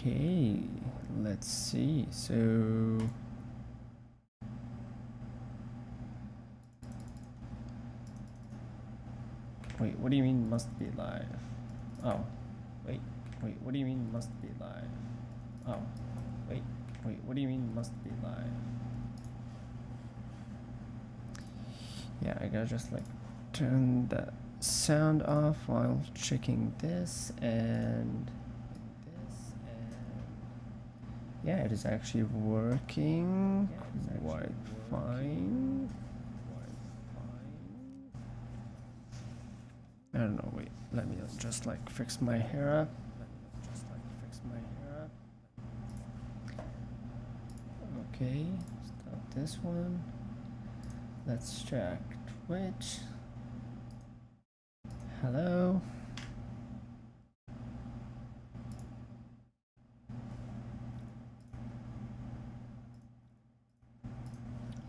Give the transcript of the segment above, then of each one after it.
Okay, let's see. So wait, what do you mean must be live? Oh, wait, what do you mean must be live? Oh, wait, what do you mean must be live? Yeah, I gotta just like turn the sound off while checking this and yeah, it is actually working quite fine. I don't know, wait, let me just like fix my hair up. Okay, stop this one. Let's check Twitch. Hello.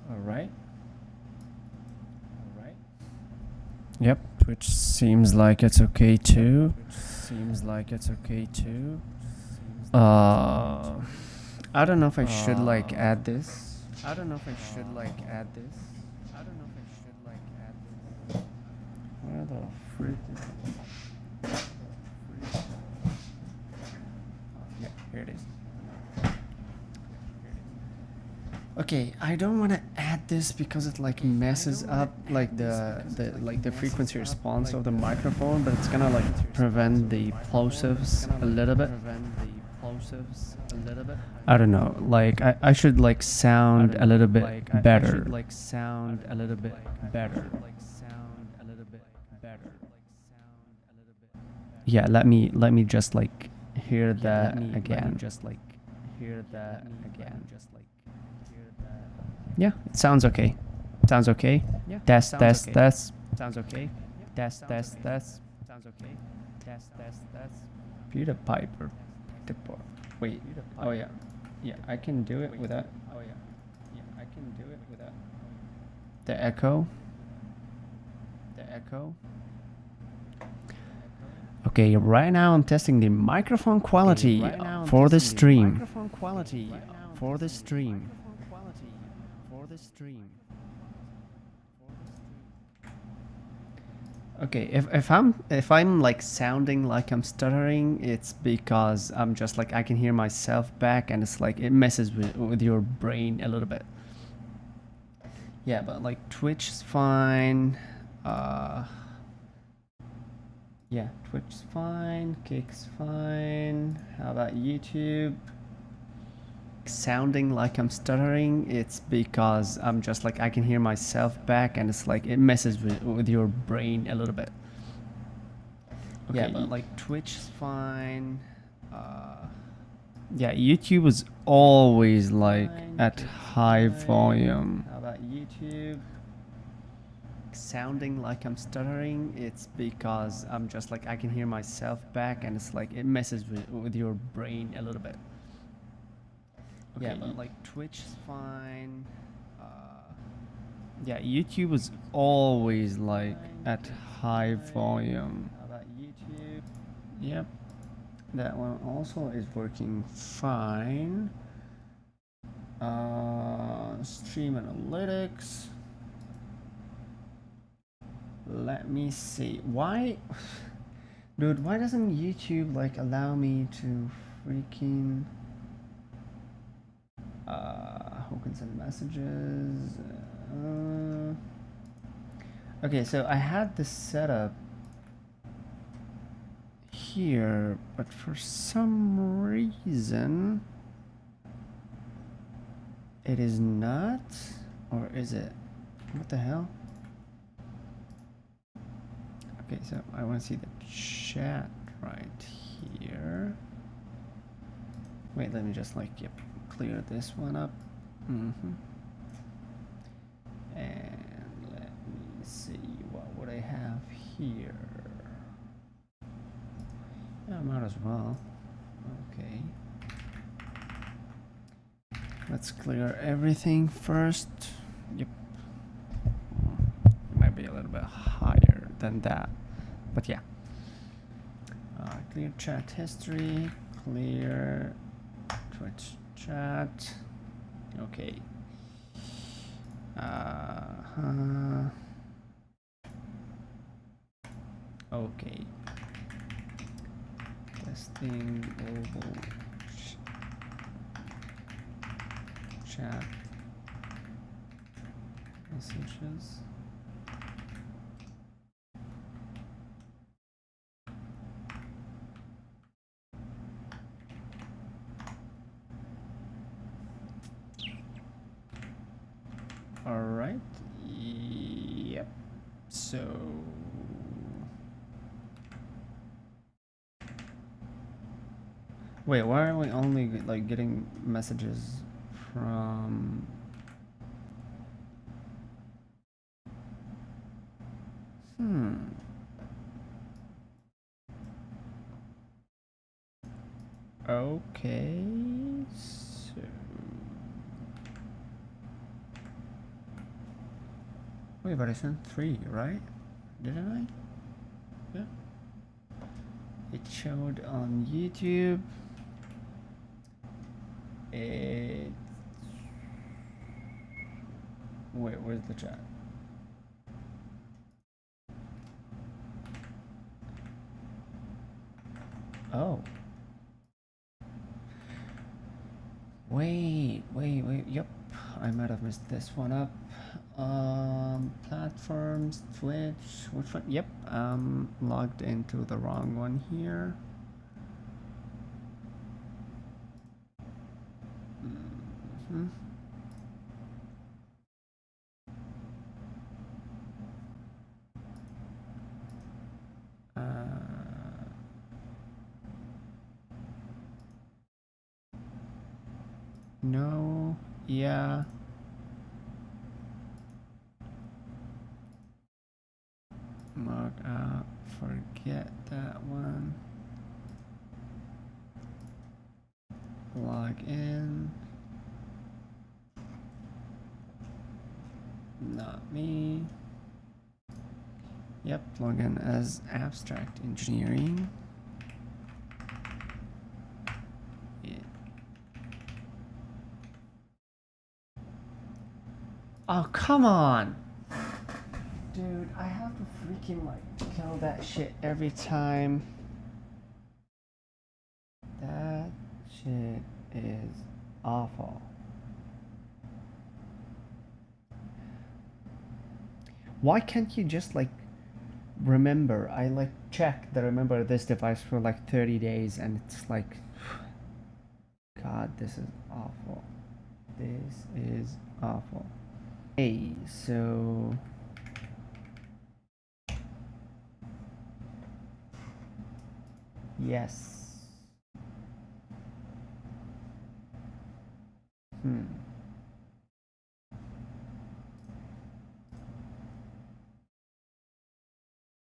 All right. Yep, Twitch seems like it's okay too. I don't know if I should like add this. Where the freak is it? Yeah, here it is. Okay, I don't want to add this because it like messes up like the frequency response of the microphone, but it's gonna like prevent the plosives a little bit. I don't know, like I should like sound a little bit better. Yeah, let me just like hear that again. Yeah, it sounds okay. Test. PewDiePie. Wait. Oh yeah. Yeah, I can do it without. The echo. Okay, right now I'm testing the microphone quality for the stream. Okay, if I'm like sounding like I'm stuttering, it's because I'm just like I can hear myself back, and it's like it messes with your brain a little bit. Yeah, but like Twitch is fine. Yeah, Twitch is fine. Kick's fine. How about YouTube? Sounding like I'm stuttering, it's because I'm just like I can hear myself back, and it's like it messes with your brain a little bit. Okay. Yeah, but like Twitch is fine. Yeah, YouTube is always like at high volume. How about YouTube? Sounding like I'm stuttering, it's because I'm just like I can hear myself back, and it's like it messes with your brain a little bit. Okay. Yeah, but like Twitch is fine. Yeah, YouTube is always like at high volume. How about YouTube? Yep, that one also is working fine. Stream analytics. Let me see. Why, dude? Why doesn't YouTube like allow me to freaking? Who can send messages? Okay, so I had this set up here, but for some reason it is not, or is it? What the hell? Okay, so I want to see the chat right here. Wait, let me just like clear this one up. And let me see, what would I have here? Yeah, might as well. Okay. Let's clear everything first. Yep. It might be a little bit higher than that, but yeah. Clear chat history, Clear Twitch chat. Okay. Okay. Testing global chat messages. All right. Yep. So wait, why are we only like getting messages from? Okay. So wait, but I sent 3, right? Didn't I? Yeah. It showed on YouTube. It. Wait, where's the chat? Oh. Wait. Yep. I might have messed this one up. Platforms, Twitch, which one? Yep. Logged into the wrong one here. No. Yeah. Log out. Forget that one. Log in. Not me. Yep, log in as Abstract Engineering. Yeah. Oh, come on! Dude, I have to freaking like kill that shit every time. That shit is awful. Why can't you just like remember? I like check the remember this device for like 30 days and it's like, God, this is awful. This is awful. Hey, so yes.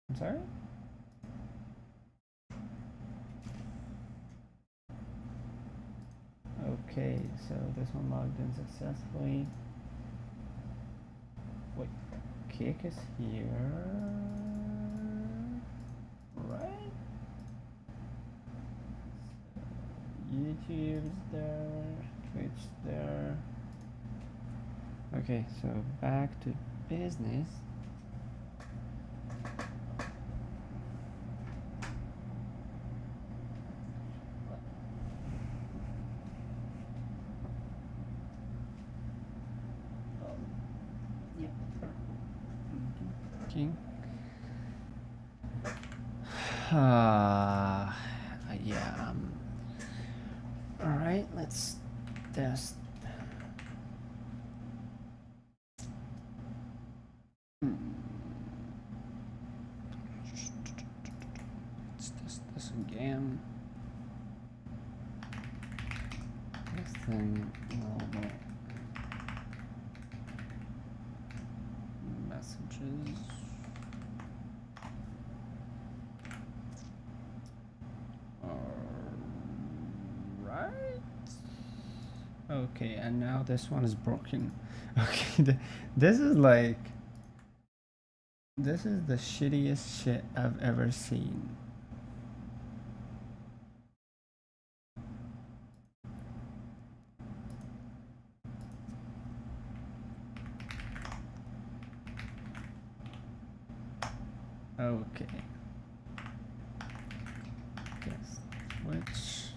I'm sorry? Okay, so this one logged in successfully. Wait, Kick is here, right? YouTube's there, Twitch there. Okay, so back to business. King. Yeah. All right, let's test. Let's test this again. This thing normal messages. Okay, and now this one is broken. Okay, this is like, this is the shittiest shit I've ever seen. Okay. Guess which.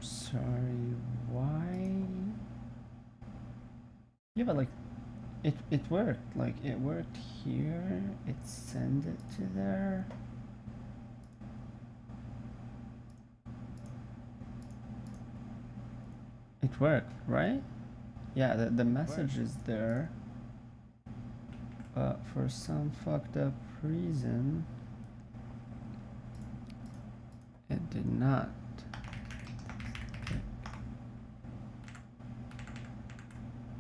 Sorry, why? Yeah, but like, it worked. Like, it worked here. It sent it to there. It worked, right? Yeah, the message is there. But for some fucked up reason, it did not.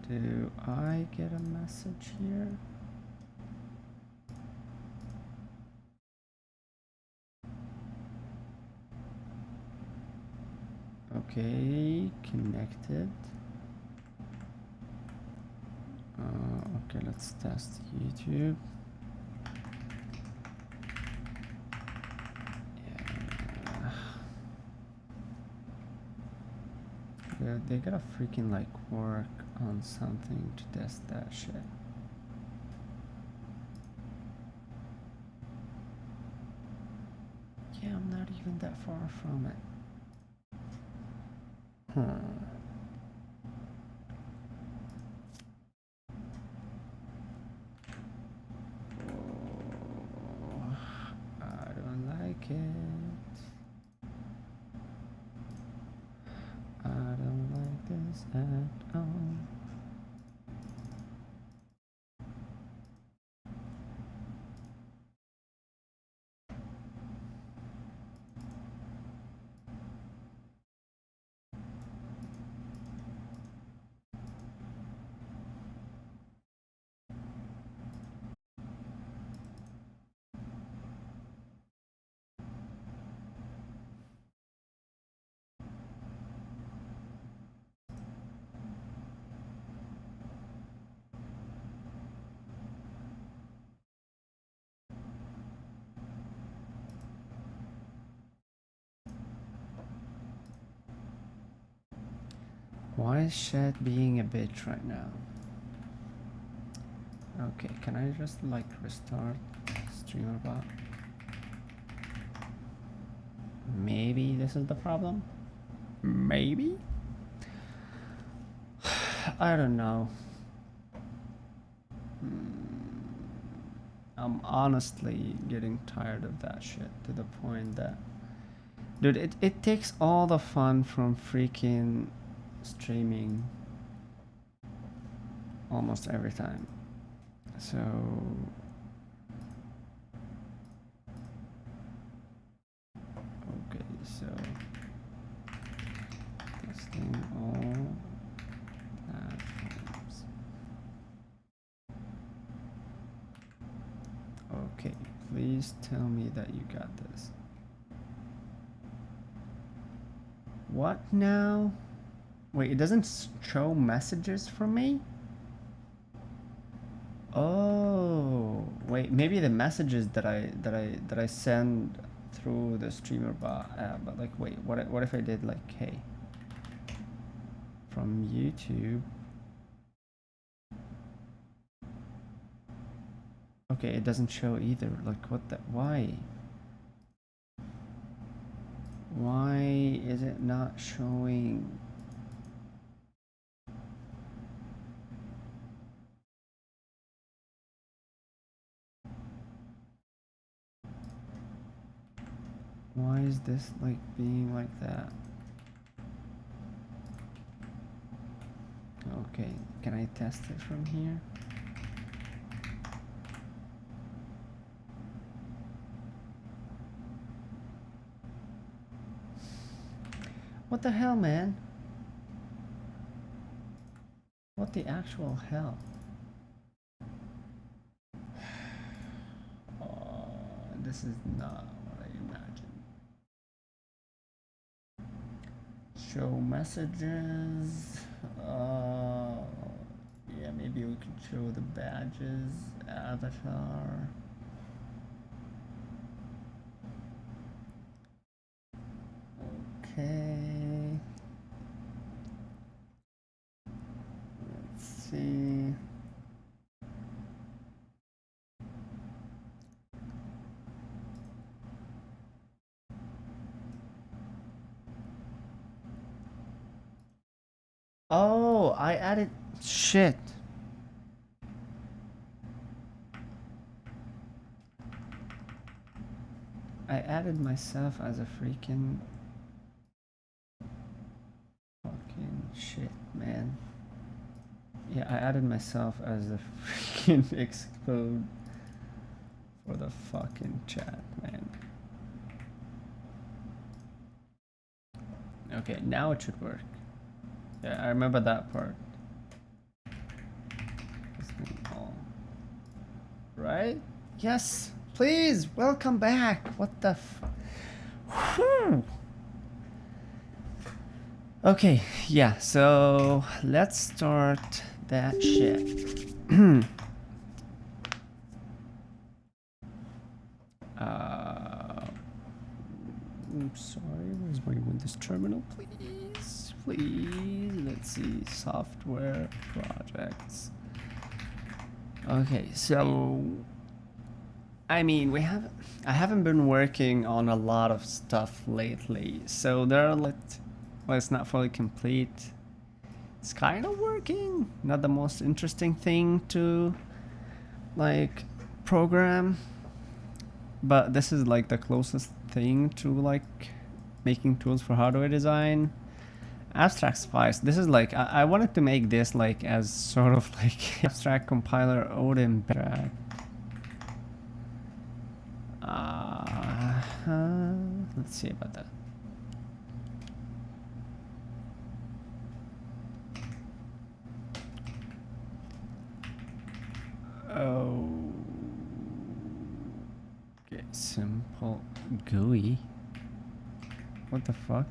Do I get a message here? Okay, connected. Okay, let's test YouTube. Yeah. They gotta freaking like work on something to test that shit. Yeah, I'm not even that far from it. Oh, I don't like it. I don't like this at all. Why is Shed being a bitch right now? Okay, can I just like restart StreamerBot? Maybe this is the problem? Maybe? I don't know. I'm honestly getting tired of that shit to the point that... Dude, it takes all the fun from freaking streaming almost every time. So... Okay, so... Testing all platforms. Okay, please tell me that you got this. What now? Wait, it doesn't show messages for me? Oh, wait, maybe the messages that I send through the StreamerBot app, but like, wait, what if I did like, hey, from YouTube? Okay, it doesn't show either. Like, what the, why? Why is it not showing? Why is this like being like that? Okay, can I test it from here? What the hell, man? What the actual hell? Oh, this is not what I imagined. Show messages. Yeah, maybe we could show the badges, avatar. Oh, I added shit. I added myself as a freaking fucking shit, man. Yeah, I added myself as a freaking explode for the fucking chat, man. Okay, now it should work. Yeah, I remember that part. Right? Yes, please, welcome back. What the Whew. Okay, yeah, so let's start that shit. I'm sorry, where's my Windows terminal, please? Please, let's see, software projects. Okay, so I mean, I haven't been working on a lot of stuff lately, so there are well, it's not fully complete. It's kind of working, not the most interesting thing to like program, but this is like the closest thing to like making tools for hardware design. Abstract Spice, this is like I wanted to make this like as sort of like abstract compiler Odin backtrack. Let's see about that. Oh, okay, simple GUI. What the fuck?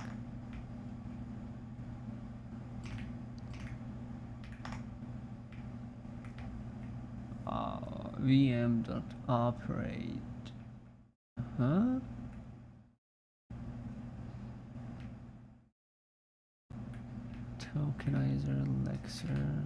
VM.operate. Huh? Tokenizer, Lexer.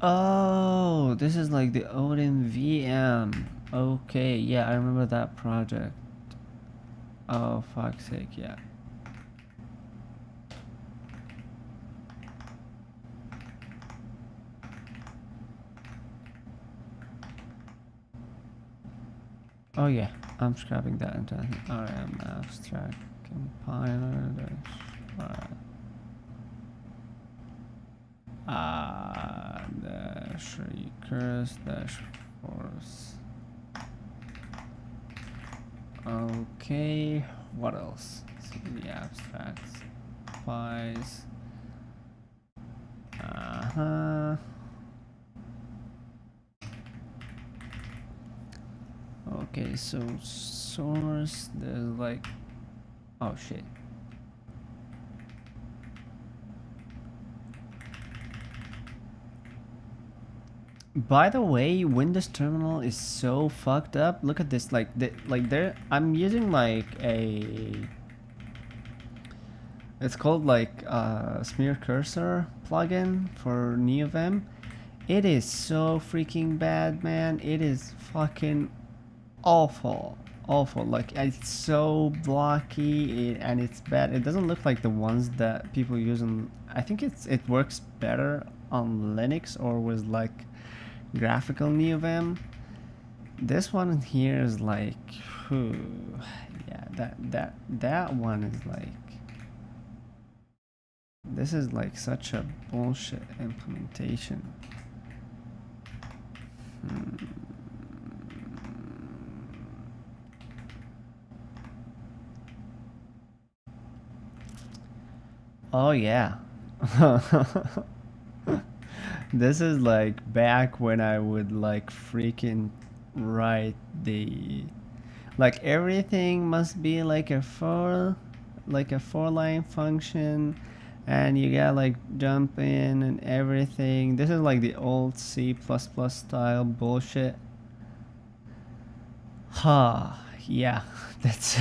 Oh, this is like the Odin VM. Okay, yeah, I remember that project. Oh, fuck's sake, yeah. Oh yeah, I'm scrapping that into RM abstract compiler dash recurse dash force. Okay, what else? CD abstracts, files. Okay, so source, there's like, oh shit. By the way, Windows Terminal is so fucked up. Look at this, like I'm using like it's called like Smear Cursor plugin for NeoVim. It is so freaking bad, man. It is fucking awful. Like, it's so blocky and it's bad. It doesn't look like the ones that people use on, I think it works better on Linux or with like graphical NeoVim. This one here is like, yeah, that one is like, this is like such a bullshit implementation. Oh yeah. This is like back when I would like freaking write the, like everything must be like a for line function, and you gotta like jump in and everything. This is like the old C++ style bullshit. Yeah, that's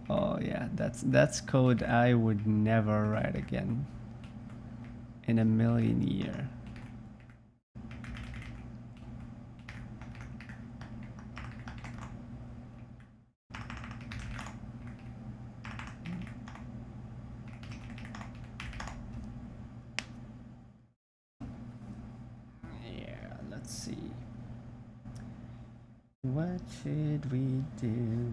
oh yeah, that's code I would never write again. in a million year. Yeah, let's see. What should we do?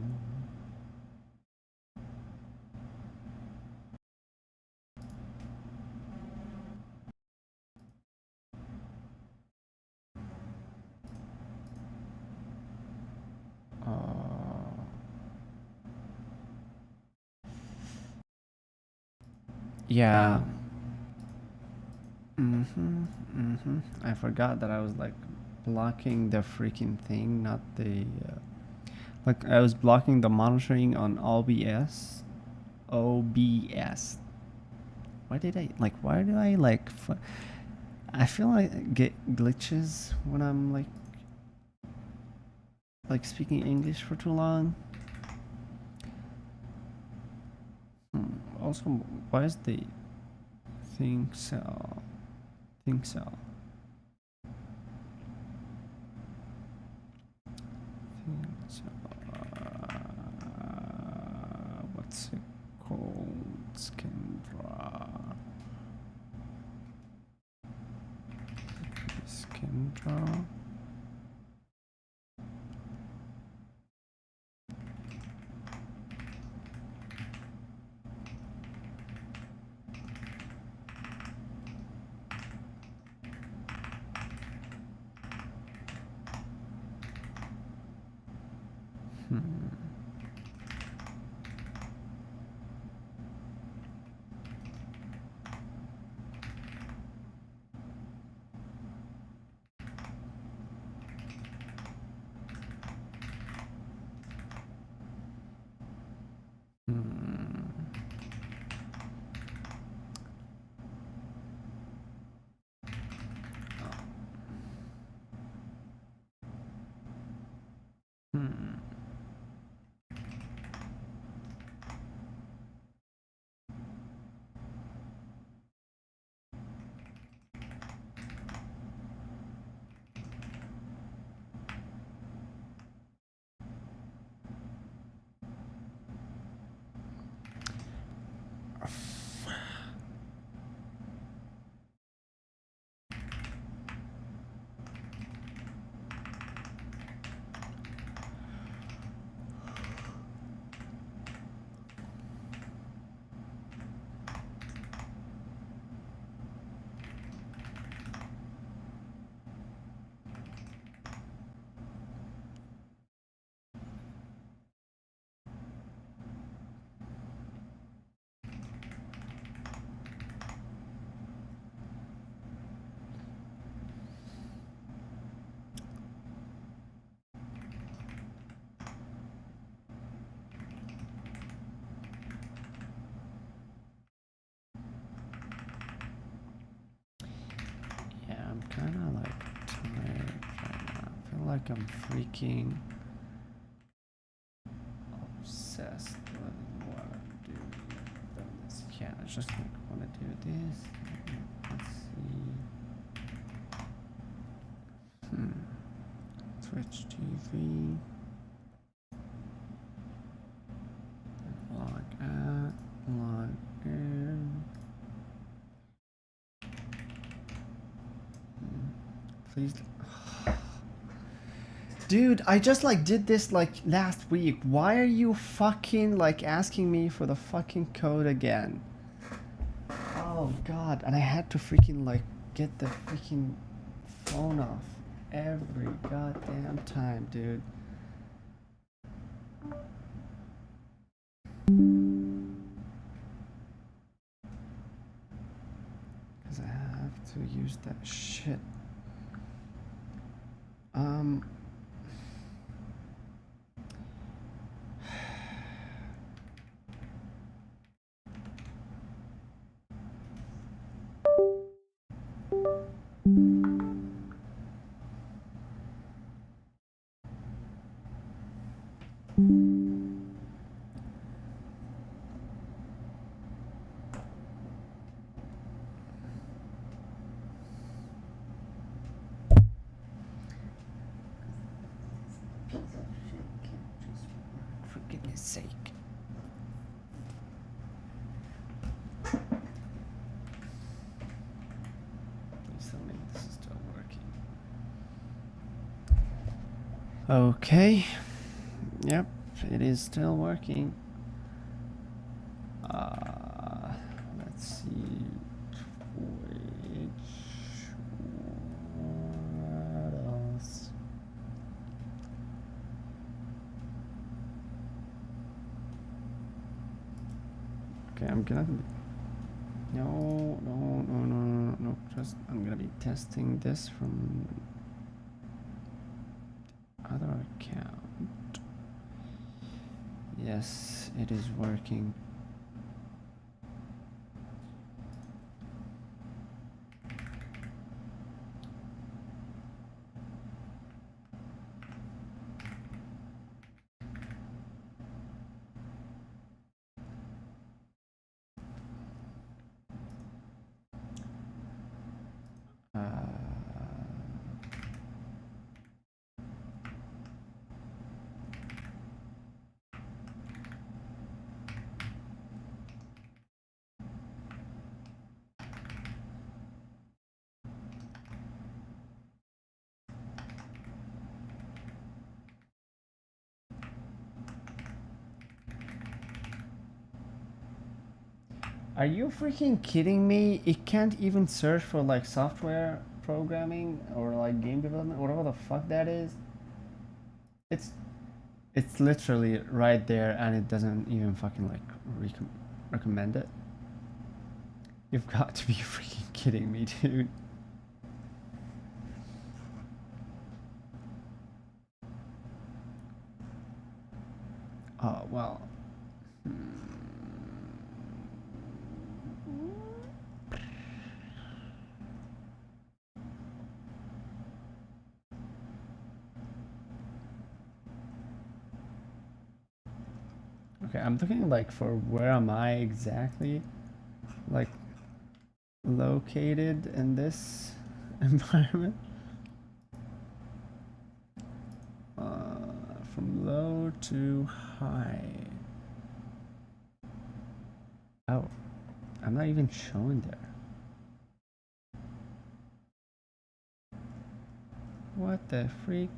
Yeah. I forgot that I was like blocking the freaking thing, not the like I was blocking the monitoring on OBS. OBS. Why did I like? Why do I like? I feel like I get glitches when I'm like speaking English for too long. Also, why is the thing cell? Think cell. What's it called? Skindra. Skindra. I'm kind of like tired right now. I feel like I'm freaking obsessed with what I'm doing. Yeah, I just like want to do this. Let's see. Twitch TV. Log out. Log in. Please. Dude, I just like did this like last week. Why are you fucking like asking me for the fucking code again? Oh god, and I had to freaking like get the freaking phone off every goddamn time, dude. Cause I have to use that shit. sake. Please tell me this is still working. Okay. Yep, it is still working. Let's see. What else? Okay, I'm gonna. No. Just I'm gonna be testing this from other account. Yes, it is working. Are you freaking kidding me? It can't even search for like software programming or like game development, whatever the fuck that is. It's literally right there and it doesn't even fucking like recommend it. You've got to be freaking kidding me, dude. Oh, well. Okay, I'm looking like for where am I exactly like located in this environment. From low to high. Oh, I'm not even showing there. What the freak?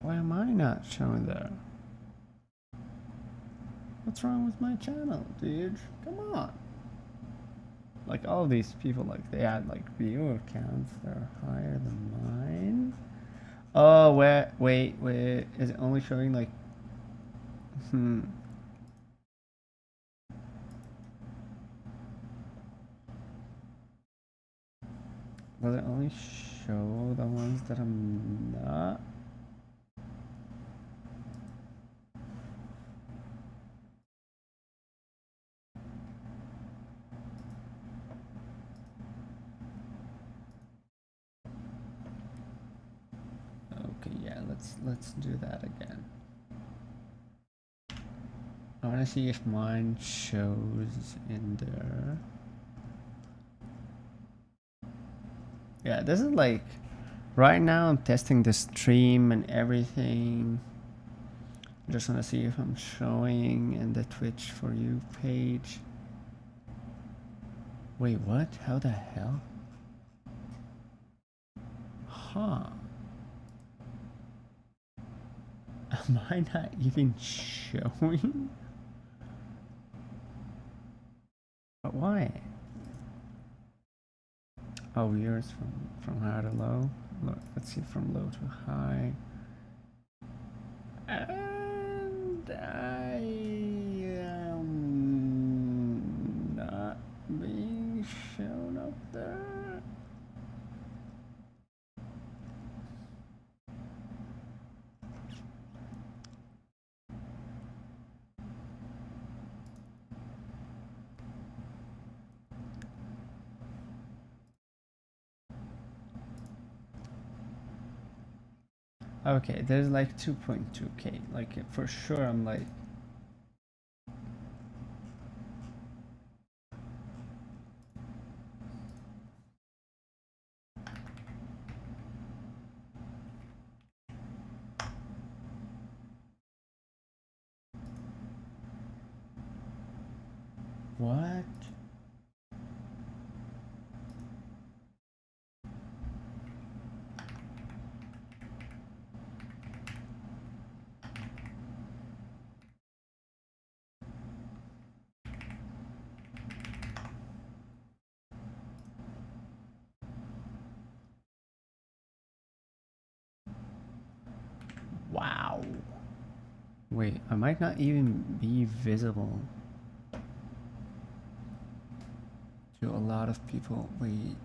Why am I not showing there? What's wrong with my channel, dude? Come on. Like all these people, like they had like viewer counts that are higher than mine. Oh, wait, is it only showing like, Does it only show the ones that I'm not? Okay, yeah, let's do that again. I want to see if mine shows in there. Yeah, this is like right now I'm testing the stream and everything. I just want to see if I'm showing in the Twitch for you page. Wait, what? How the hell? Huh. Am I not even showing? But why? Oh, viewers from high to low. Let's see, from low to high. And I am not being shown up there. Okay, there's like 2.2k. Like for sure, I'm like. What? Wow. Wait, I might not even be visible to a lot of people. Wait.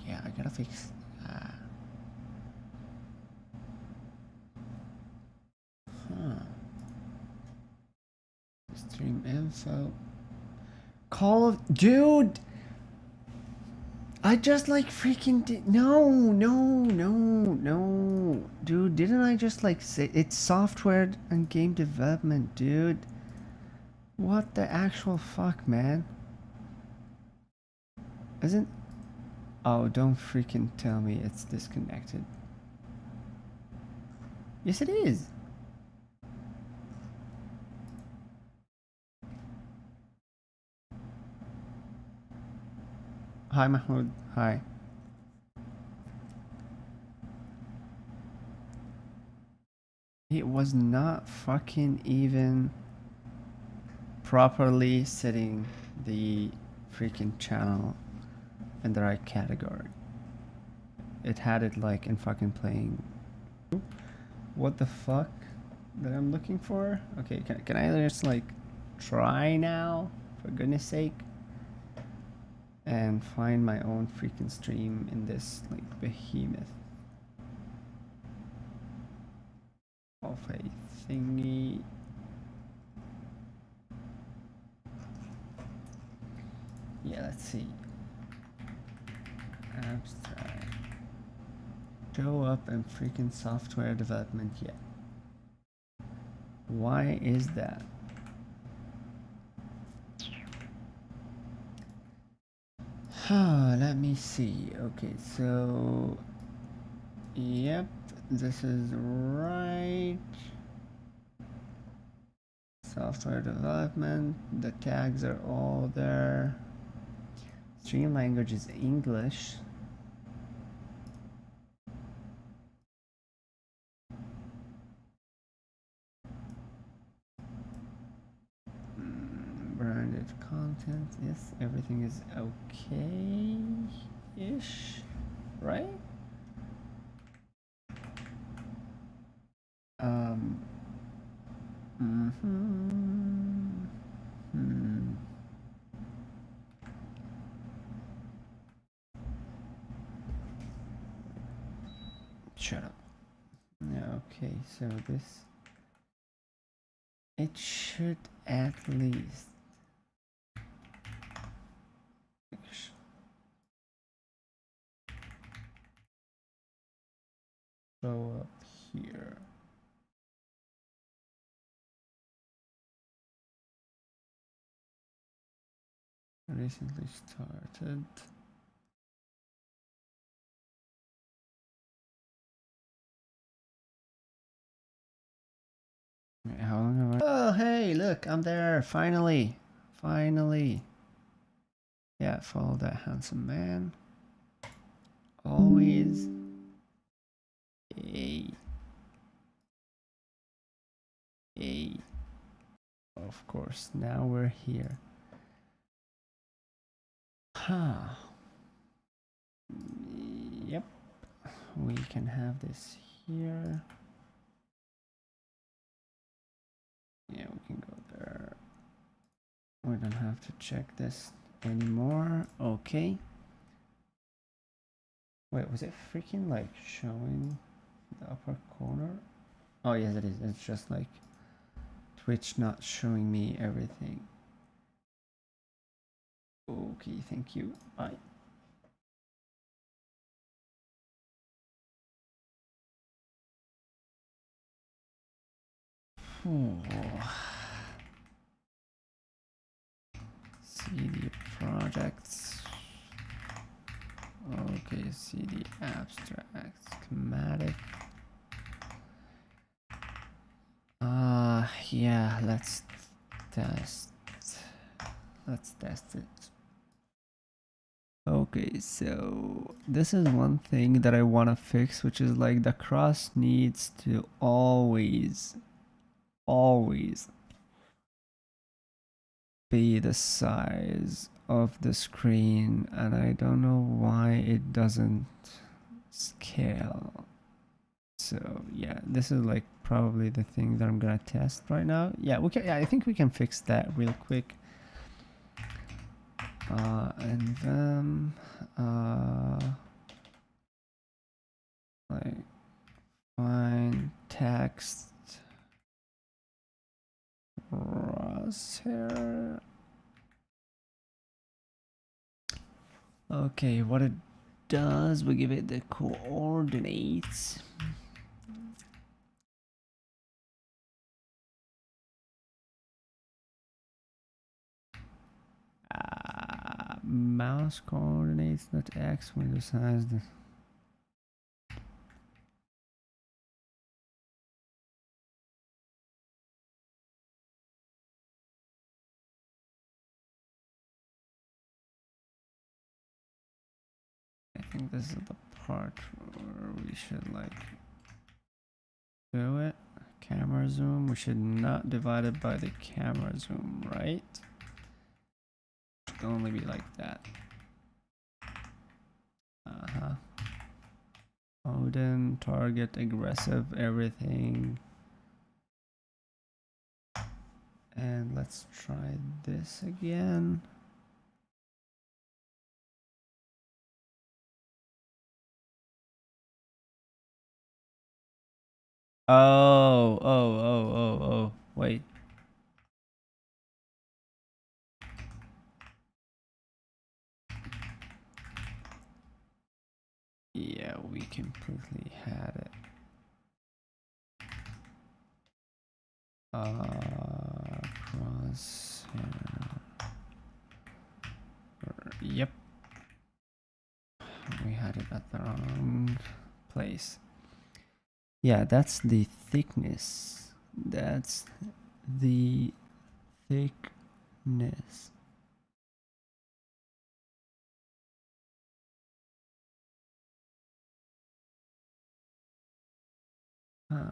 Yeah, I gotta fix. Huh. Stream info. Call of. Dude! I just like freaking did. No. Dude, didn't I just like say it's software and game development, dude? What the actual fuck, man? Isn't. Oh, don't freaking tell me it's disconnected. Yes, it is. Hi, Mahmoud. Hi. It was not fucking even properly setting the freaking channel in the right category. It had it like in fucking playing. What the fuck that I'm looking for? Okay, can I just like try now, for goodness sake, and find my own freaking stream in this like behemoth of a thingy. Yeah, let's see. Abstract. Show up in freaking software development yet. Why is that? Let me see. Okay, so yep, this is right. Software development, the tags are all there. Stream language is English. Branded content, yes, everything is okay-ish, right? Shut up. Okay, so this, it should at least show up here. Recently started. Wait, how long have I? Oh, hey, look, I'm there. Finally. Finally. Yeah, follow that handsome man. Always. Hey. Hey. Of course, now we're here. Huh. Yep. We can have this here. Yeah, we can go there. We don't have to check this anymore. Okay. Wait, was it freaking like showing the upper corner? Oh, yes, it is. It's just like Twitch not showing me everything. Okay, thank you. Bye. CD projects. Okay, CD abstract schematic. Yeah, let's test. let's test it. Okay, so this is one thing that I want to fix, which is like the cross needs to always be the size of the screen, and I don't know why it doesn't scale. So yeah, this is like probably the thing that I'm gonna test right now. Yeah, we can. Yeah, I think we can fix that real quick. And then like find text crosshair. Okay, what it does, we give it the coordinates. Mouse coordinates, not X, window size. I think this is the part where we should like do it. Camera zoom, we should not divide it by the camera zoom, right? It should only be like that. Odin, target, aggressive, everything. And let's try this again. Oh, wait. Yeah, we completely had it. Crosshair. Yep. We had it at the wrong place. Yeah, that's the thickness. That's the thickness. Huh.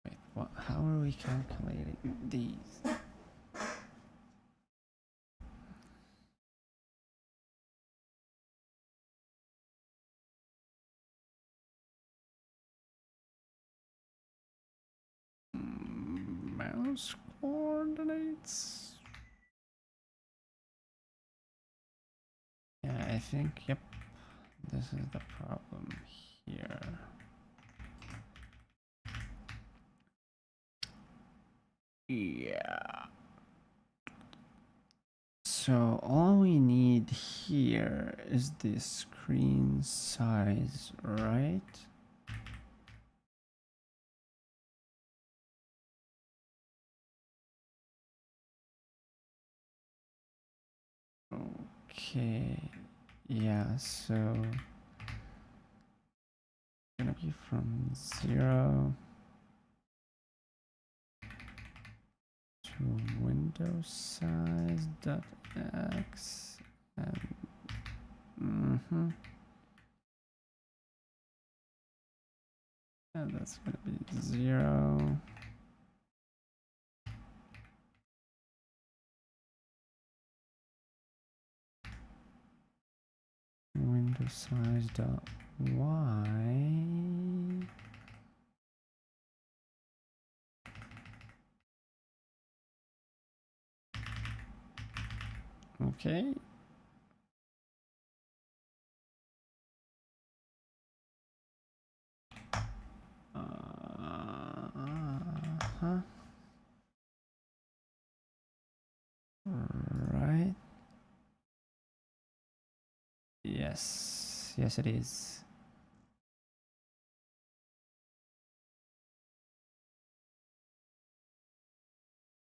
Wait, what? How are we calculating these? Mouse coordinates. Yeah, I think, yep, this is the problem here. Yeah. So all we need here is the screen size, right? Okay. Yeah, so it's gonna be from 0 to window size dot x and and that's gonna be 0 window size dot y. Okay. Right. Yes. Yes, it is.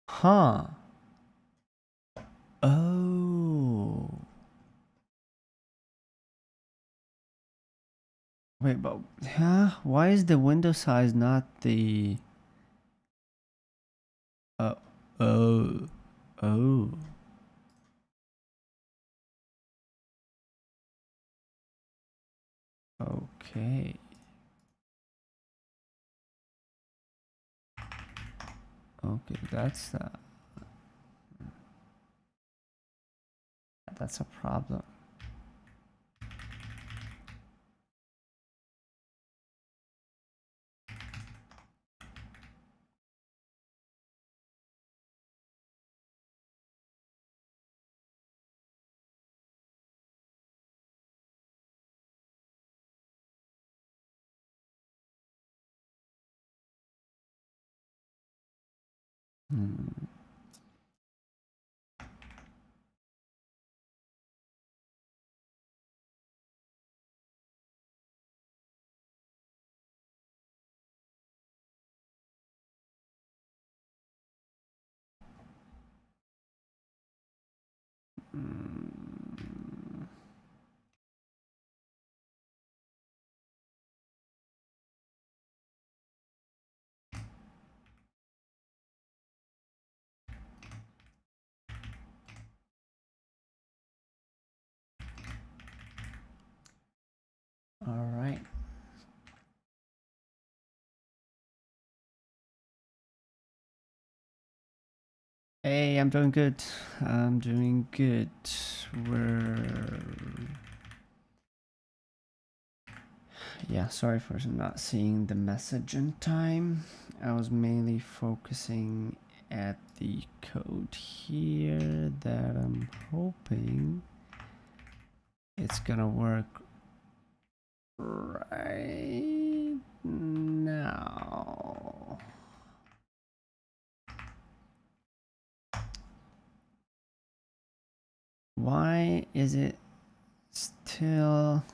Huh. Oh. Wait, but huh? Why is the window size not the? Uh, oh, oh. Okay. Okay, that's a problem. Hmm. All right. Hey, I'm doing good. I'm doing good. We're Yeah, sorry for not seeing the message in time. I was mainly focusing at the code here that I'm hoping it's gonna work right now. Why is it still...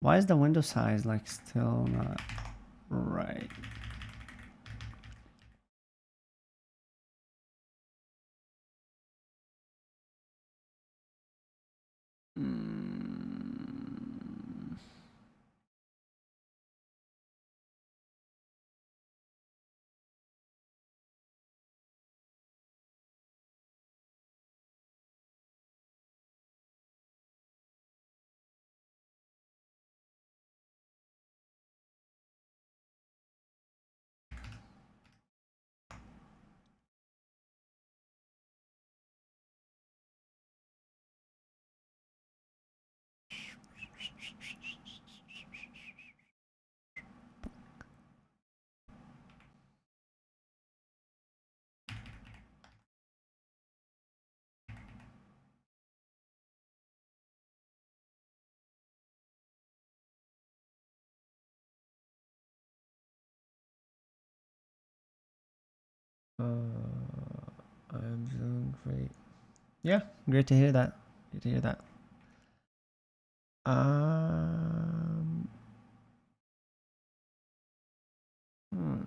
Why is the window size like still not right? Mm. I'm doing great. Yeah, great to hear that. Great to hear that. Um, hmm.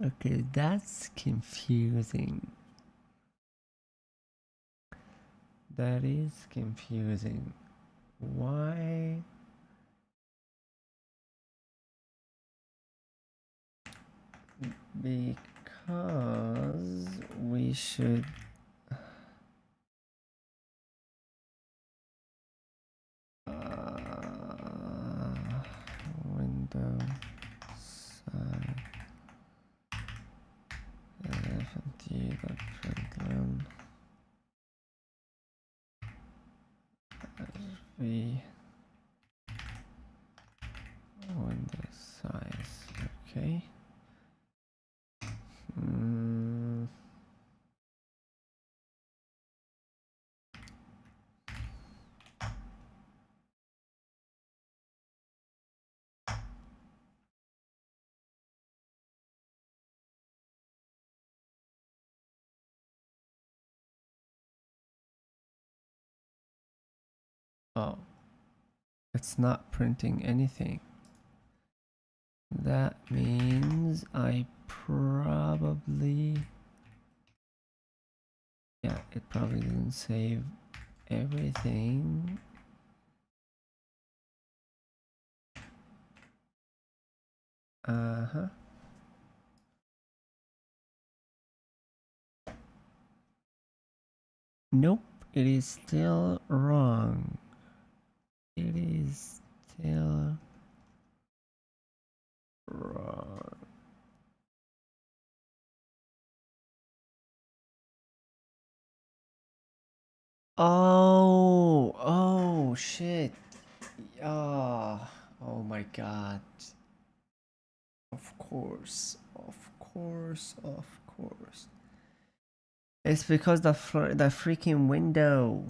Okay, that's confusing. That is confusing. Why? Because we should... window size fnt.println v window size. Okay. Mm. Oh, it's not printing anything. That means I probably... Yeah, it probably didn't save everything. Uh-huh. Nope, it is still wrong. It is still wrong. Oh, shit. Oh my god. Of course, of course, of course. It's because the freaking window.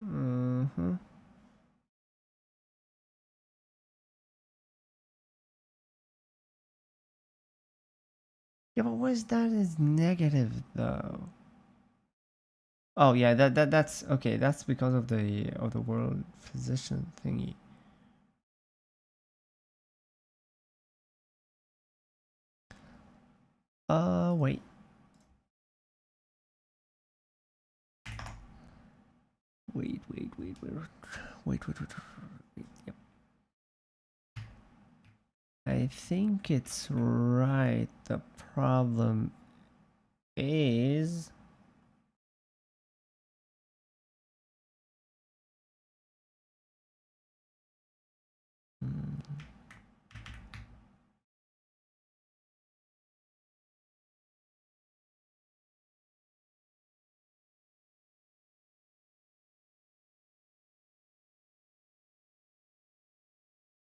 Mm-hmm. Yeah, but what is that is negative though? Oh yeah, that's okay. That's because of the world physician thingy. Wait. Wait. Yep. I think it's right. The problem is... Hmm.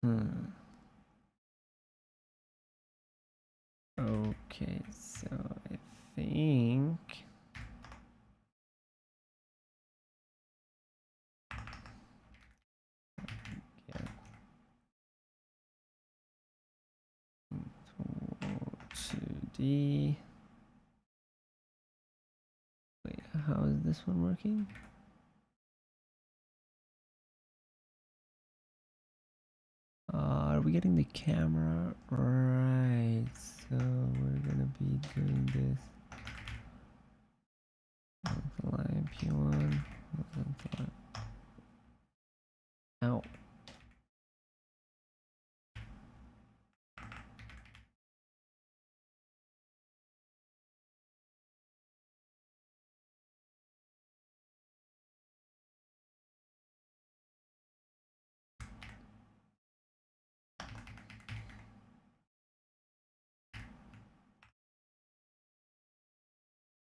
Hmm. Okay, so I think... Get 2D. Wait, how is this one working? Are we getting the camera right? So we're gonna be doing this. Line P1. Ow.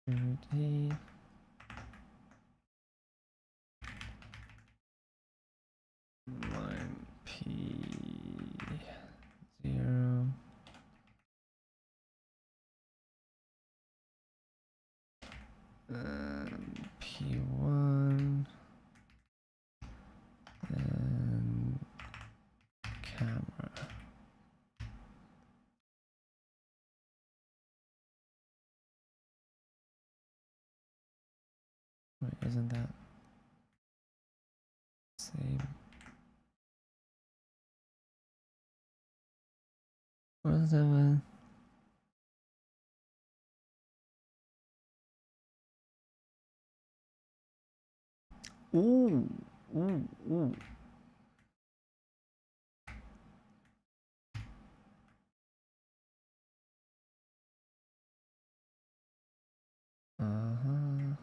Security. Line P0. P1. And camera. Wait, isn't that same? 47. Ooh. Ooh. Uh-huh.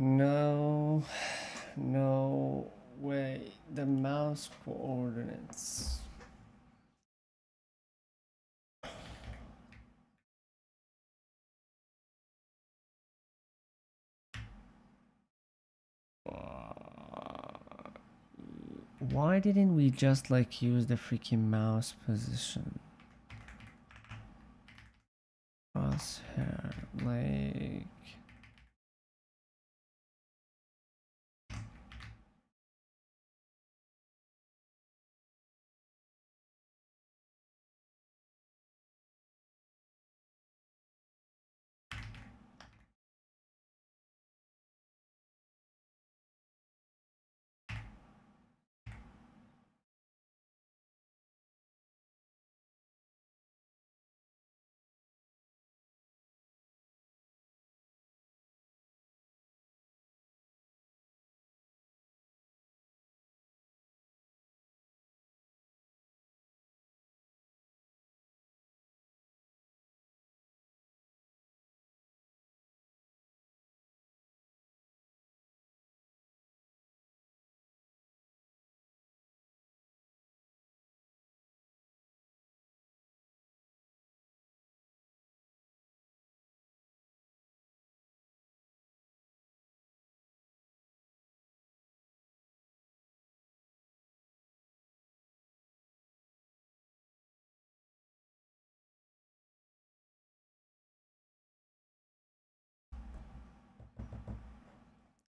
No. No way. The mouse coordinates. Why didn't we just like use the freaking mouse position? Crosshair, like...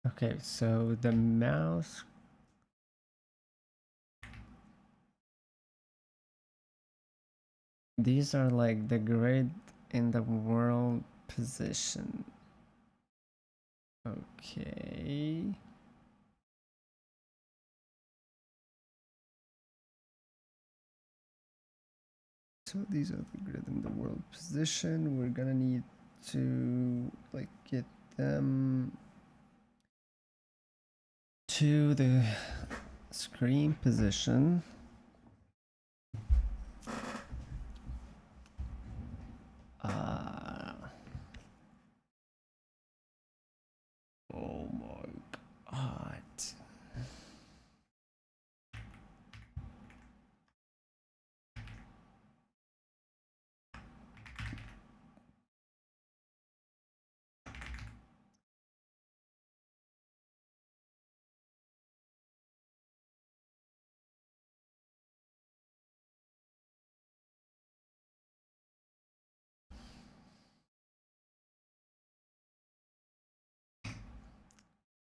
Okay, so the mouse... These are like the grid in the world position. Okay. So these are the grid in the world position. We're gonna need to like get them to the screen position. Oh my god.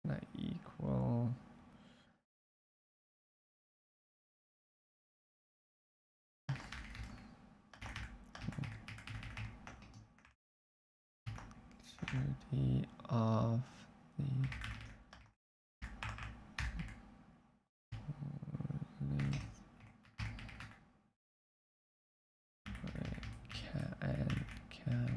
Not equal. To the of the and camera.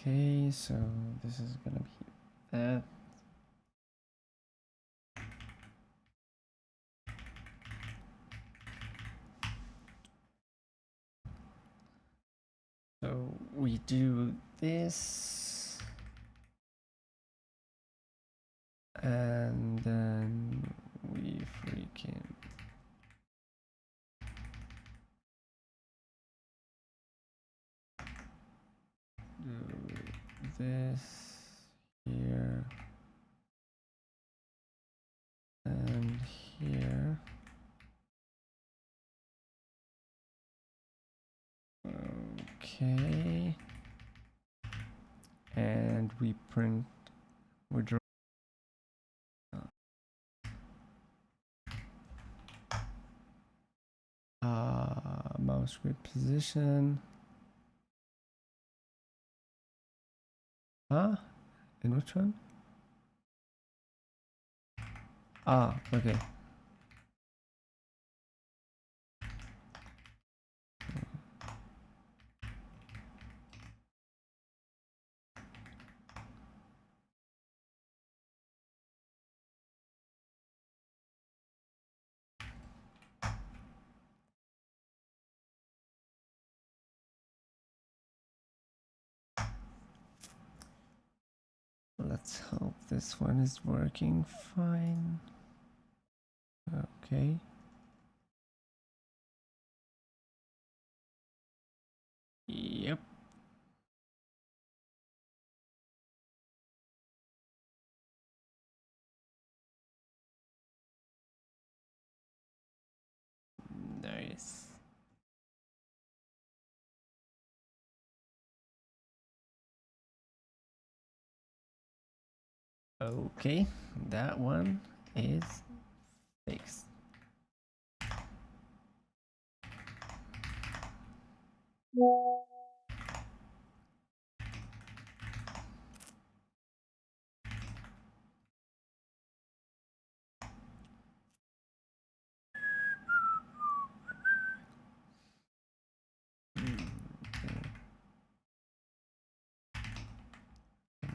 Okay, so this is gonna be that. So we do this, and then we freaking do this here and here. Okay, and we print, we draw mouse grid position. Huh? In which one? Ah, okay. Let's hope this one is working fine. Okay. Yep. Nice. Okay, that one is fixed.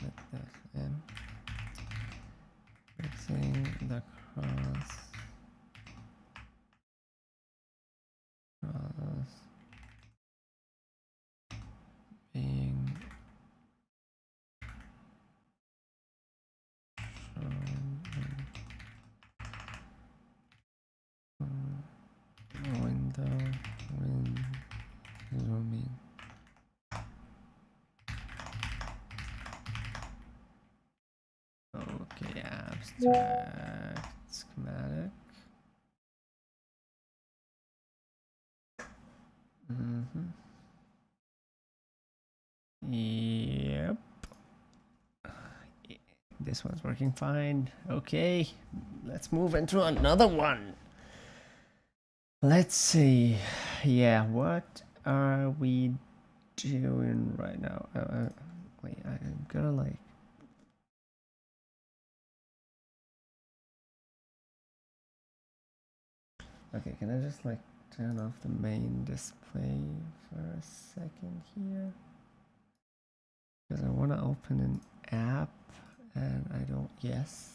Let that in. Fixing the cross. Being shown window when zooming. Okay, abstract schematic. Yep. This one's working fine. Okay, let's move into another one. Let's see. Yeah, what are we doing right now? Wait, I'm gonna like. Okay, can I just like turn off the main display for a second here? Because I want to open an app and I don't. Yes.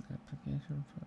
Application for.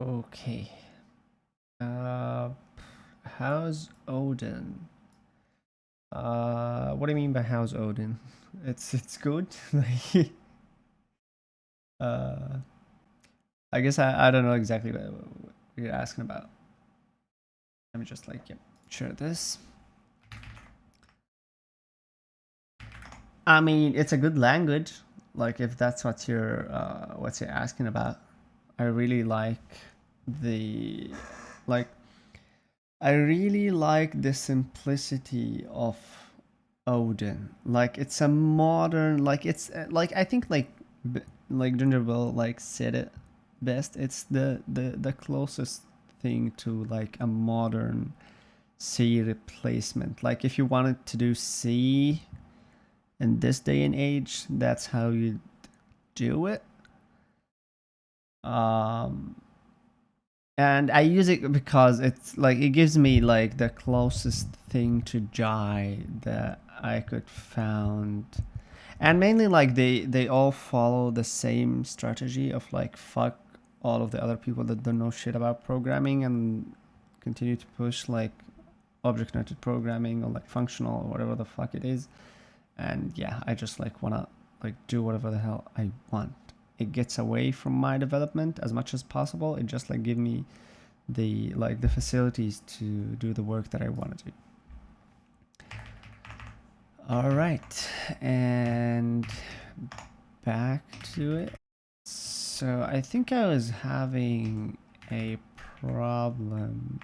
Okay. How's Odin? What do you mean by how's Odin? It's good. Like, uh, I guess I don't know exactly what you're asking about. Let me just like share this. I mean, it's a good language. Like if that's what you're asking about. I really like the like I really like the simplicity of Odin. Like it's a modern, like it's like I think like Ginger Will like said it best. It's the closest thing to like a modern C replacement. Like if you wanted to do C in this day and age, that's how you do it. Um and I use it because it's like it gives me like the closest thing to Jai that I could found. And mainly like they all follow the same strategy of like fuck all of the other people that don't know shit about programming and continue to push like object oriented programming or like functional or whatever the fuck it is. And yeah, I just like wanna like do whatever the hell I want. It gets away from my development as much as possible. It just like give me the facilities to do the work that I want to do. All right, and back to it. So I think I was having a problem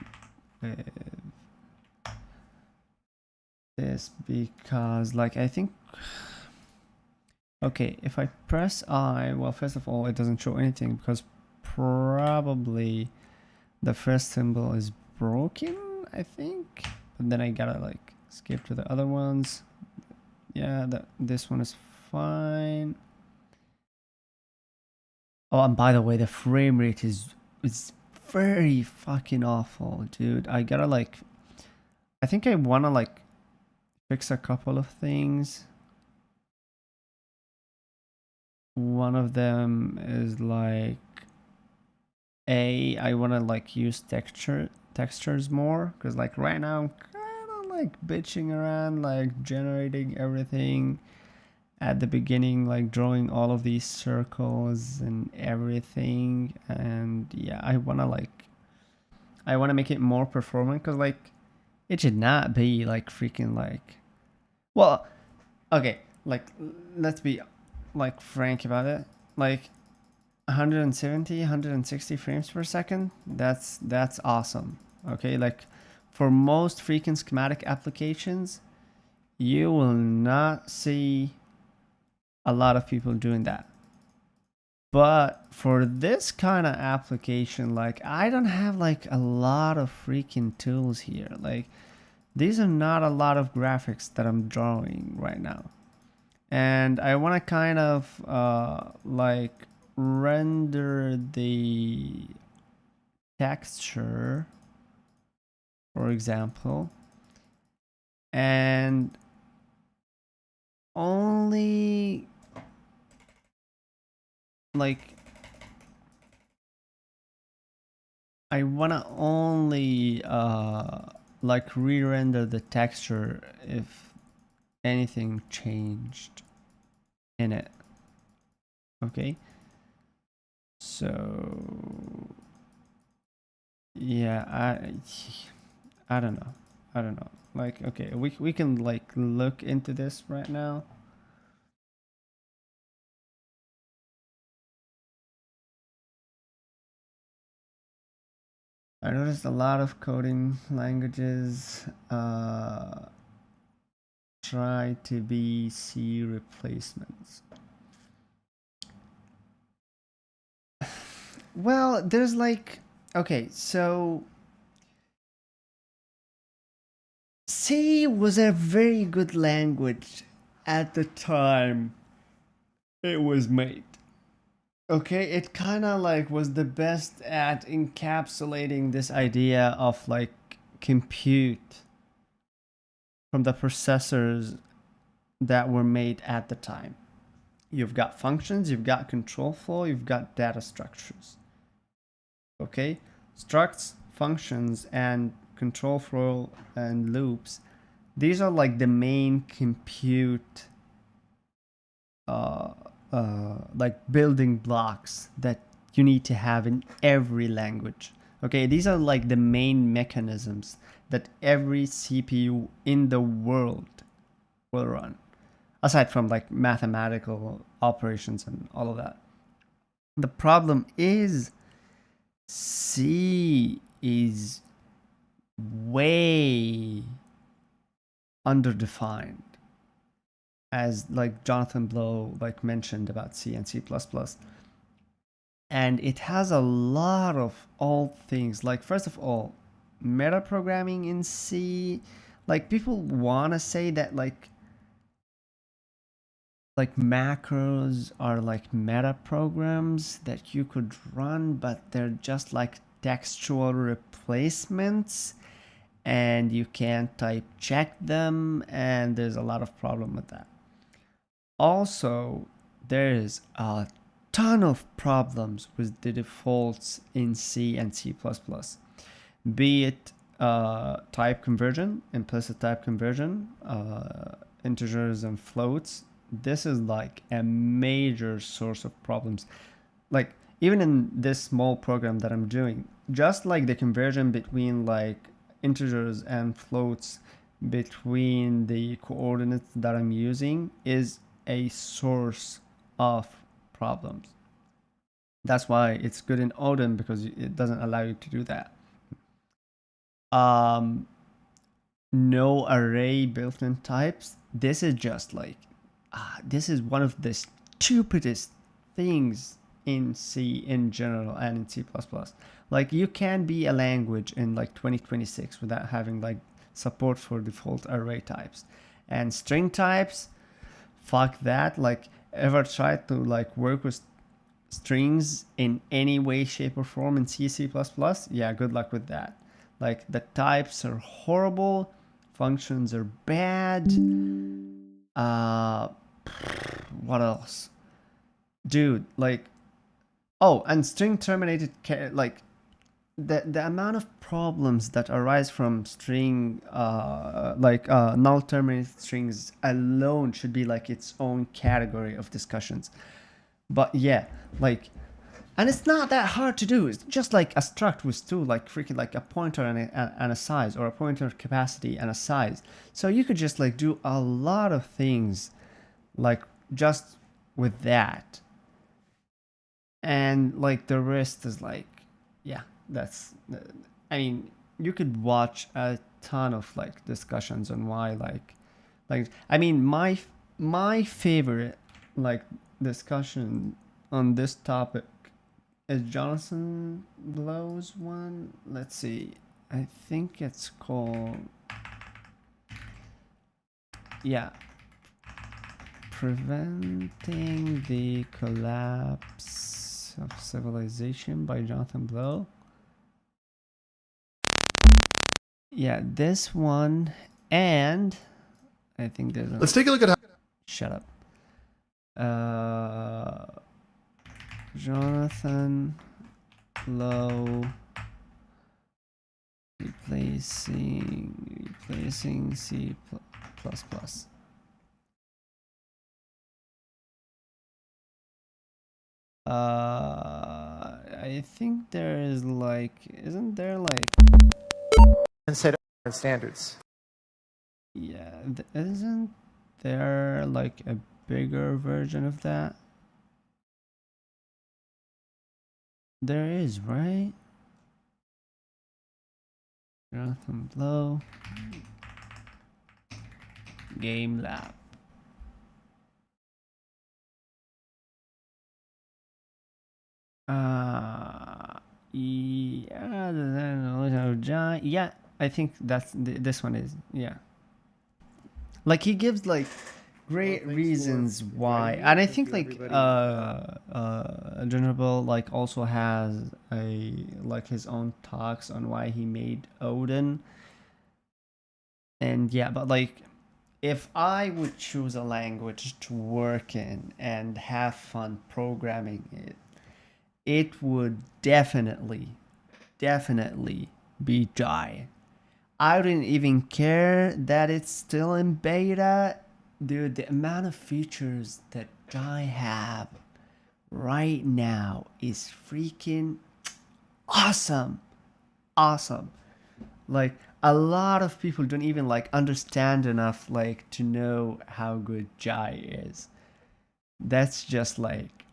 with this because like I think okay, if I press I, well, first of all, it doesn't show anything because probably the first symbol is broken, I think. But then I gotta like skip to the other ones. Yeah, this one is fine. Oh, and by the way, the frame rate is very fucking awful, dude. I gotta like, I think I wanna like fix a couple of things. One of them is like I want to like use textures more because like right now I'm kind of like bitching around like generating everything at the beginning, like drawing all of these circles and everything. And yeah, I want to make it more performant because like it should not be like freaking like, well, okay, like let's be like frank about it. Like 170 160 frames per second, that's awesome. Okay, like for most freaking schematic applications you will not see a lot of people doing that. But for this kind of application, like I don't have like a lot of freaking tools here. Like these are not a lot of graphics that I'm drawing right now. And I want to kind of like render the texture, for example, and only like I want to only like re-render the texture if anything changed in it. Okay, so yeah, I don't know. I don't know. Like, okay, we can like look into this right now. I noticed a lot of coding languages try to be C replacements. Well, there's like, okay, so C was a very good language at the time it was made. Okay, it kind of like was the best at encapsulating this idea of like compute from the processors that were made at the time. You've got functions, you've got control flow, you've got data structures. Okay, structs, functions, and control flow and loops, these are like the main compute like building blocks that you need to have in every language. Okay, these are like the main mechanisms that every CPU in the world will run, aside from like mathematical operations and all of that. The problem is C is way underdefined. as like Jonathan Blow like mentioned about C and C++. And it has a lot of old things. Like first of all, metaprogramming in C. Like people want to say that like macros are like meta programs that you could run, but they're just like textual replacements and you can't type check them, and there's a lot of problem with that. Also, there is a ton of problems with the defaults in C and C++, be it type conversion, implicit type conversion, integers and floats. This is like a major source of problems. Like even in this small program that I'm doing, just like the conversion between like integers and floats between the coordinates that I'm using is a source of problems. That's why it's good in Odin, because it doesn't allow you to do that. No array built-in types. This is just like this is one of the stupidest things in C in general and in C++. Like you can be a language in like 2026 without having like support for default array types. And string types, fuck that. Like ever tried to like work with strings in any way, shape or form in C, C++? Yeah, good luck with that. Like the types are horrible, functions are bad. What else? Dude, like, oh, and string terminated, like, the amount of problems that arise from string, null terminated strings alone should be like its own category of discussions. But yeah, like, and it's not that hard to do. It's just like a struct with two, like freaking like a pointer and a size, or a pointer capacity and a size. So you could just like do a lot of things like just with that. And like the rest is like, yeah, that's, I mean, you could watch a ton of like discussions on why like, I mean, my favorite like discussion on this topic is Jonathan Blow's one. Let's see. I think it's called, yeah, Preventing the Collapse of Civilization by Jonathan Blow. Yeah, this one, and I think there's Let's take a look at how. Shut up. Jonathan Blow replacing C++. I think there is like, isn't there like, And set standards. yeah, isn't there like a bigger version of that? There is, right? Jonathan Blow Game Lab. Yeah, I think that's this one is, yeah. Like he gives like great reasons why, and I think like General like also has a like his own talks on why he made Odin. And yeah, but like if I would choose a language to work in and have fun programming it, it would definitely be Jai. I didn't even care that it's still in beta. Dude, the amount of features that Jai have right now is freaking awesome. Awesome. Like a lot of people don't even like understand enough like to know how good Jai is. That's just like,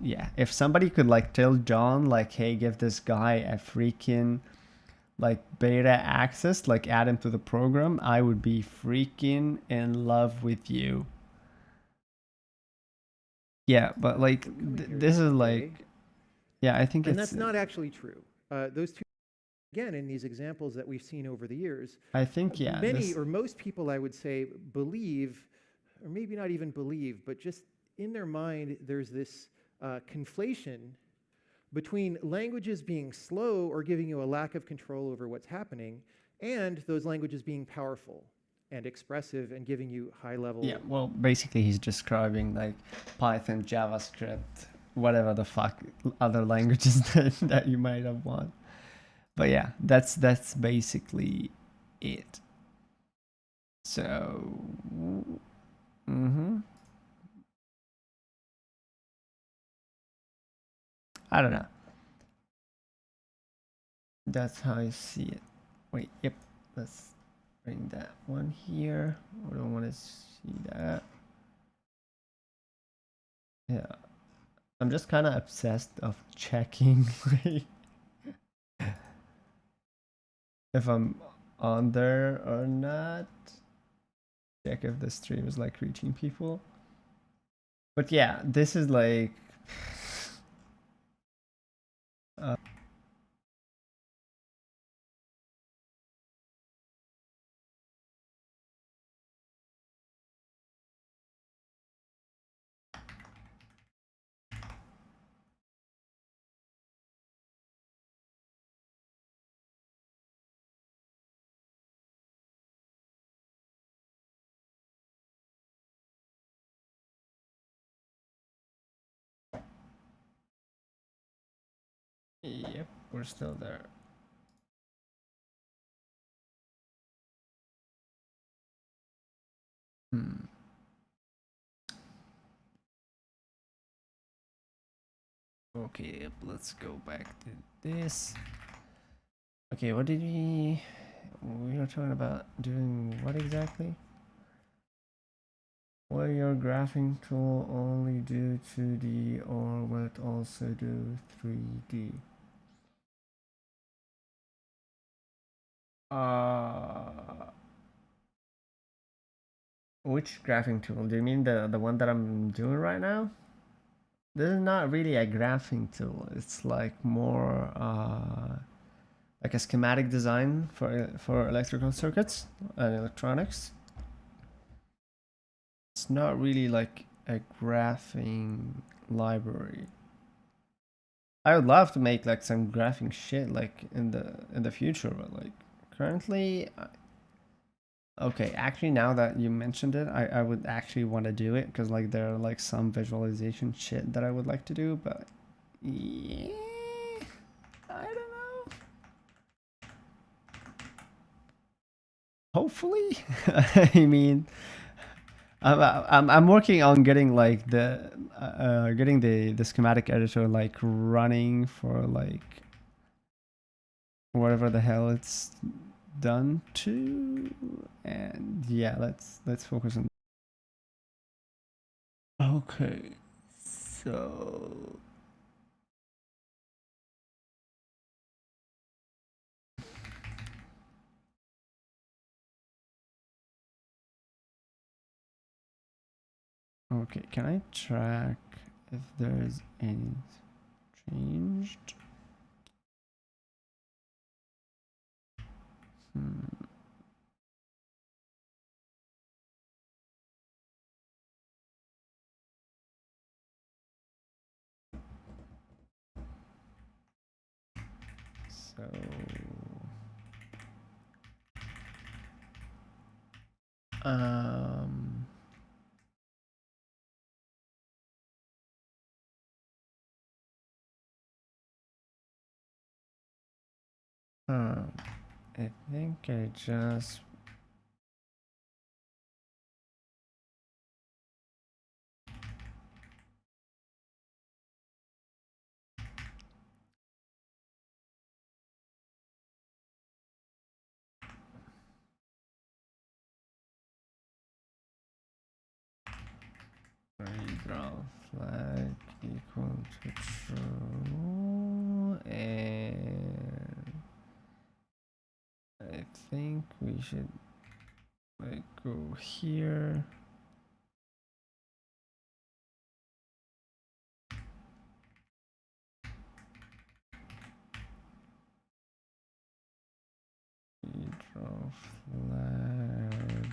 yeah. If somebody could like tell John like, hey, give this guy a freaking like beta access, like add him to the program, I would be freaking in love with you. Yeah, but like this is like, yeah, I think And it's, that's not actually true. Those two, again, in these examples that we've seen over the years, I think, yeah, many this, or most people, I would say, believe, or maybe not even believe, but just in their mind, there's this conflation between languages being slow or giving you a lack of control over what's happening, and those languages being powerful and expressive and giving you high level. yeah, well, basically he's describing like Python, JavaScript, whatever the fuck other languages that you might have want. But yeah, that's basically it. So, I don't know. That's how I see it. Wait, yep. Let's bring that one here. I don't want to see that. Yeah. I'm just kind of obsessed of checking like, if I'm on there or not. Check if the stream is like reaching people. But yeah, this is like yep, we're still there. Okay, let's go back to this. Okay, what did we were talking about doing what exactly? Will your graphing tool only do 2D or will it also do 3D? Which graphing tool? Do you mean the one that I'm doing right now? This is not really a graphing tool. It's like more like a schematic design for electrical circuits and electronics. It's not really like a graphing library. I would love to make like some graphing shit like in the future, but like currently, okay, actually now that you mentioned it, I would actually want to do it because like there are like some visualization shit that I would like to do, but yeah, I don't know. Hopefully, I mean, I'm working on getting like getting the schematic editor like running for like whatever the hell it's done to, and yeah, let's focus on. Okay, so okay, can I track if there's any changed? So um I think I just redraw flag equal to true and we should like go here. Redraw flag.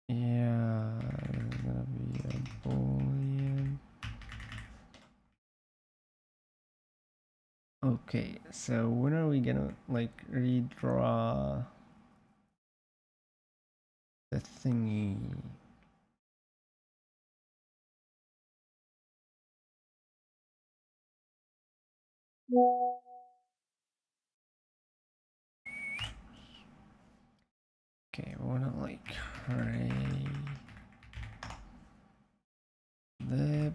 Yeah, there's gonna be a boolean. Okay, so when are we gonna like redraw the thingy? Okay, we wanna like lip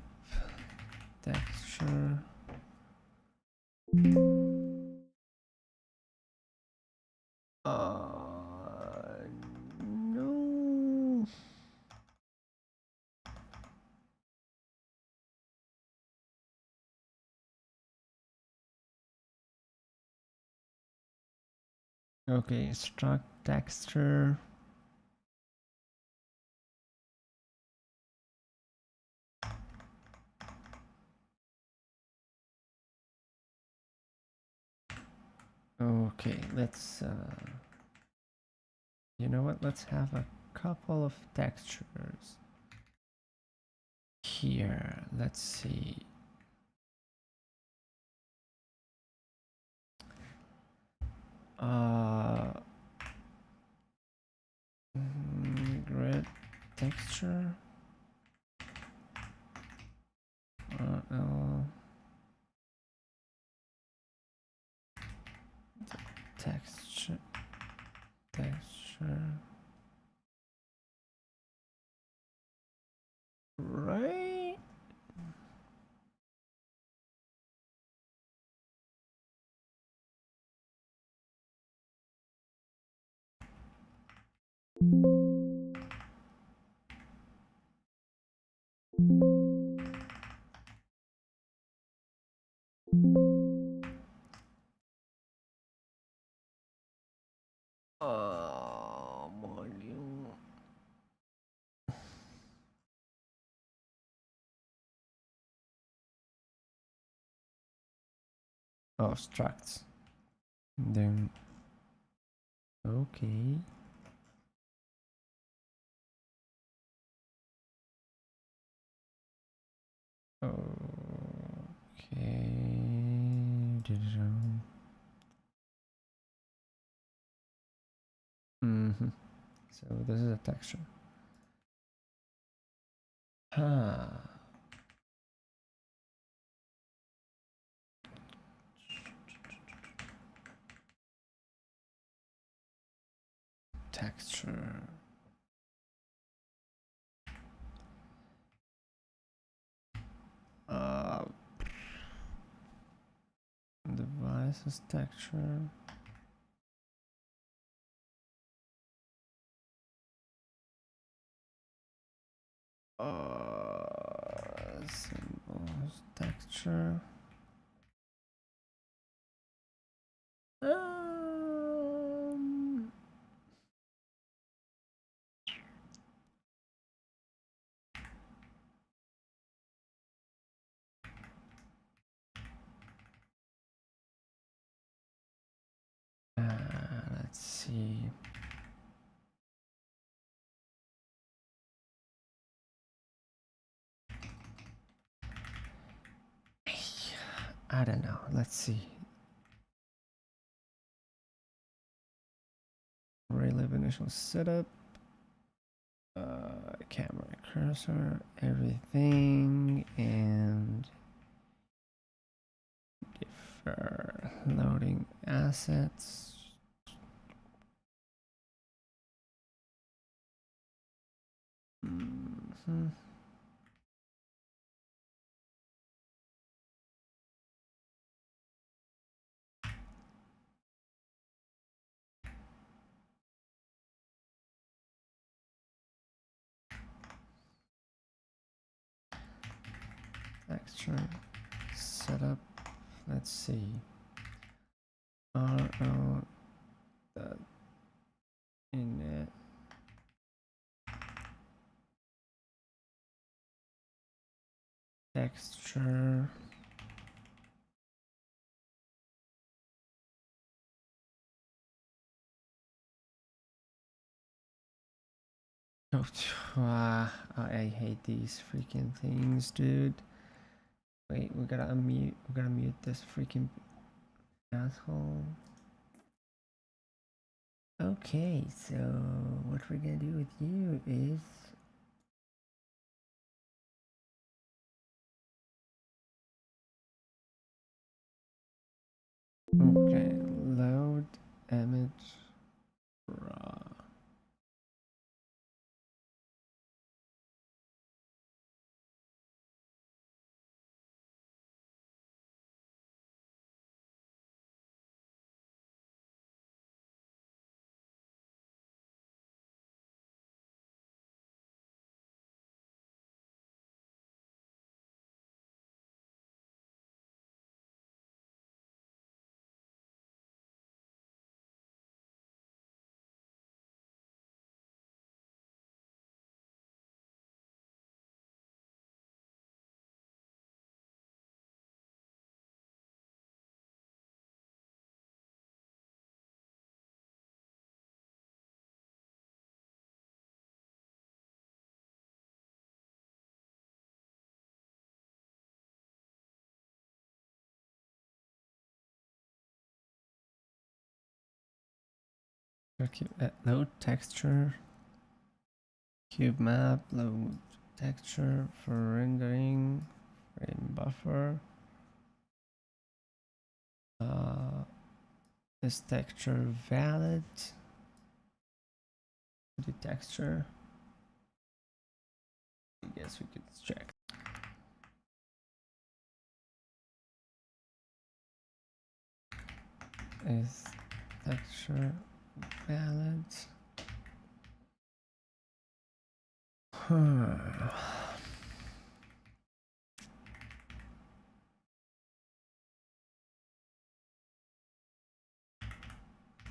texture. No. Okay, struct texture. Okay, let's you know what? Let's have a couple of textures here. Let's see. Grid texture. No. Texture. Right? Volume. Oh, structs. Then, okay. Okay. So this is a texture. Texture. Devices texture. Symbols texture. Let's see. I don't know. Let's see. Relive initial setup. Camera cursor, everything, and defer loading assets. Texture setup. Let's see. RO dot init texture. Oh, I hate these freaking things, dude. Wait, we gotta unmute. We gotta mute this freaking asshole. Okay, so what we're gonna do with you is okay, load image raw. Load texture, cube map, load texture for rendering, frame buffer. Is texture valid? The texture. I guess we could check. Is texture valid?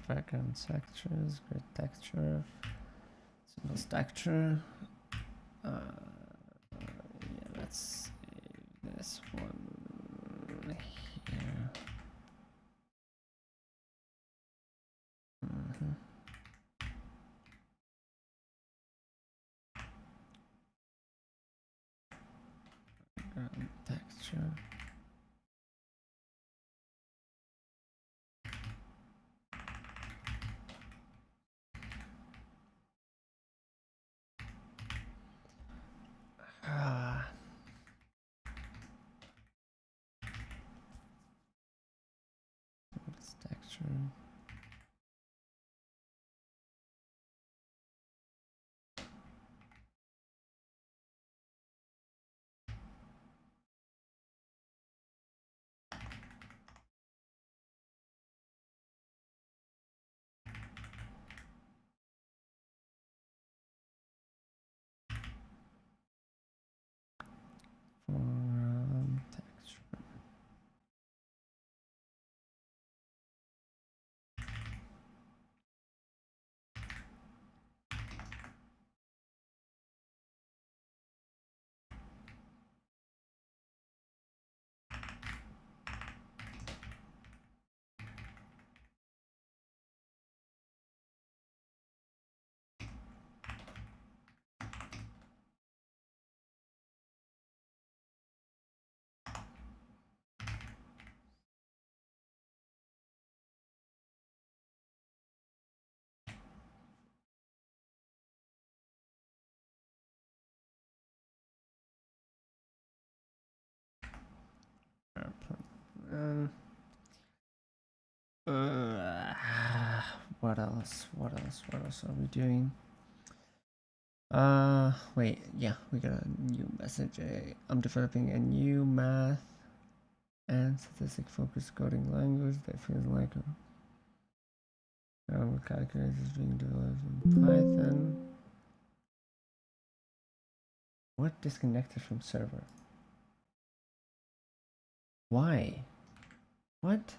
Background textures, grid texture, symbols texture. Yeah, let's save this one here. Background texture. Symbols texture. Foreground texture. Um, what else? What else? What else are we doing? Wait, yeah, we got a new message. I'm developing a new math and statistic focused coding language that feels like a calculator is being developed in Python. What disconnected from server? Why? What?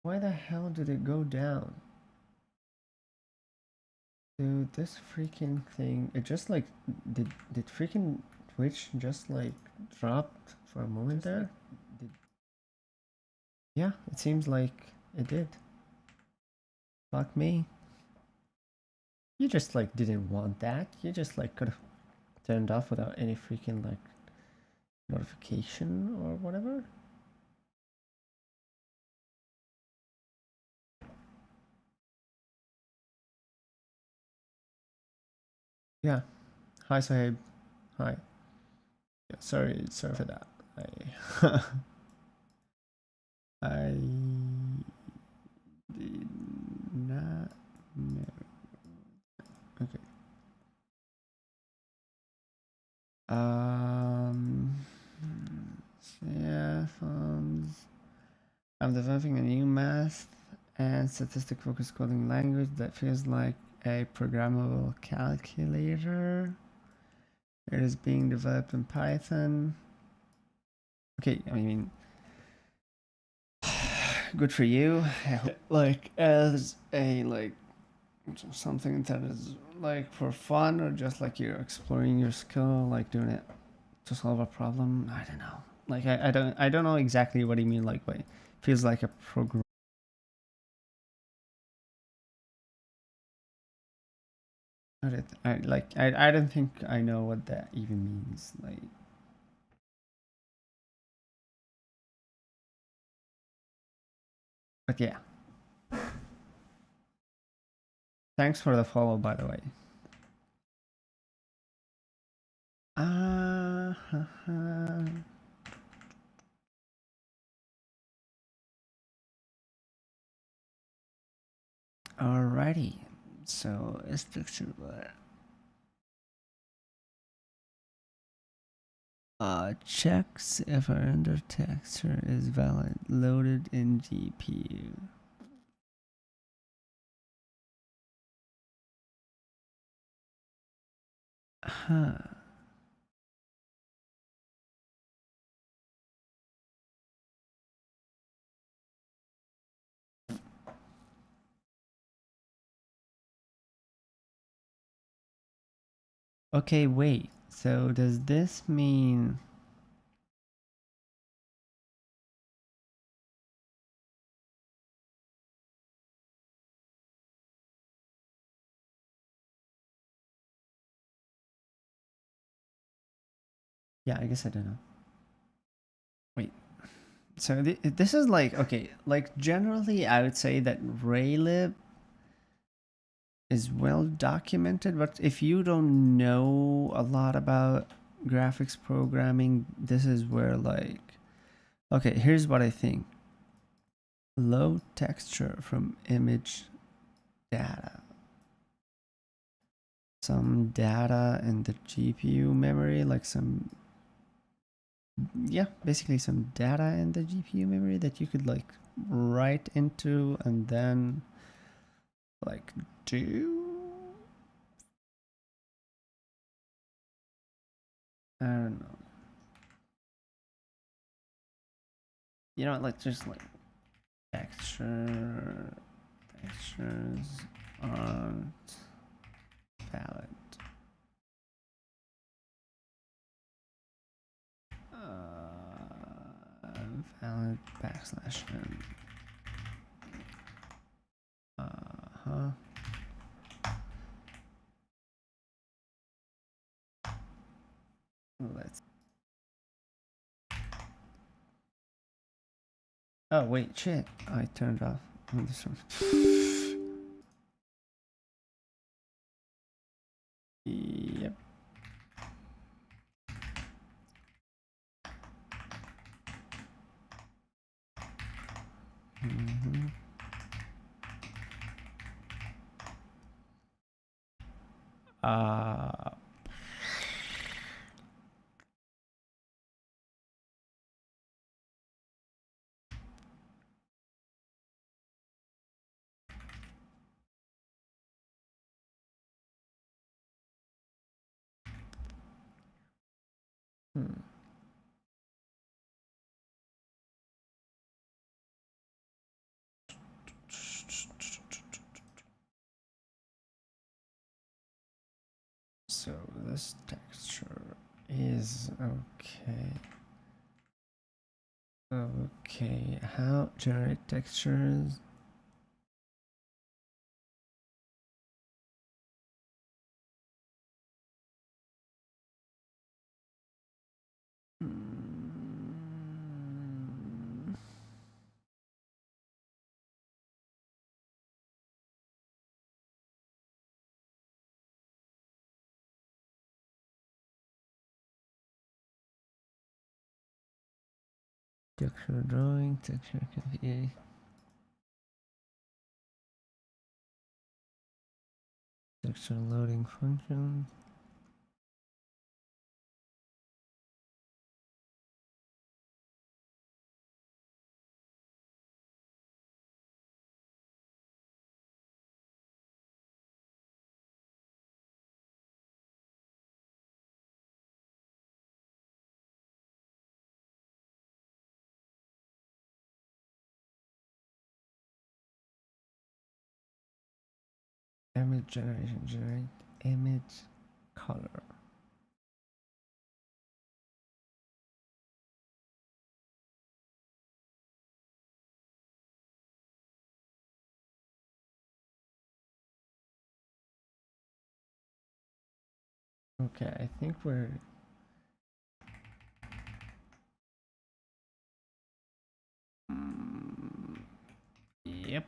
Why the hell did it go down? Dude, this freaking thing, it just like, did freaking Twitch just like dropped for a moment there? Did... Yeah, it seems like it did. Fuck me. You just like didn't want that. You just like could have turned off without any freaking like notification or whatever. Yeah. Hi, Sahib. Hi. Yeah, sorry for that. I did not know. Okay. Yeah, I'm developing a new math and statistic focused coding language that feels like a programmable calculator. It is being developed in Python. Okay, I mean, good for you. Like as a like something that is like for fun or just like you're exploring your skill, like doing it to solve a problem. I don't know. Like I don't know exactly what you mean. Like, wait, feels like a program. I don't think I know what that even means. Like, but yeah. Thanks for the follow, by the way. Alrighty. So structure checks if our render texture is valid loaded in GPU. Huh. Okay, wait. So does this mean yeah, I guess I don't know. Wait. So this is like okay, like generally I would say that Raylib is well documented, but if you don't know a lot about graphics programming, this is where like okay, here's what I think. Low texture from image data. Some data in the GPU memory, like some yeah, basically some data in the GPU memory that you could like write into and then like do I don't know. You know, like just like textures aren't valid. Valid backslash n. Huh. Let's. Oh wait, shit! I turned off this one. Yep. Mm-hmm. Hmm. So this texture is okay. Okay, how generate textures? Texture drawing, texture config, texture loading function. Image generation, generate image color. Okay, I think we're yep.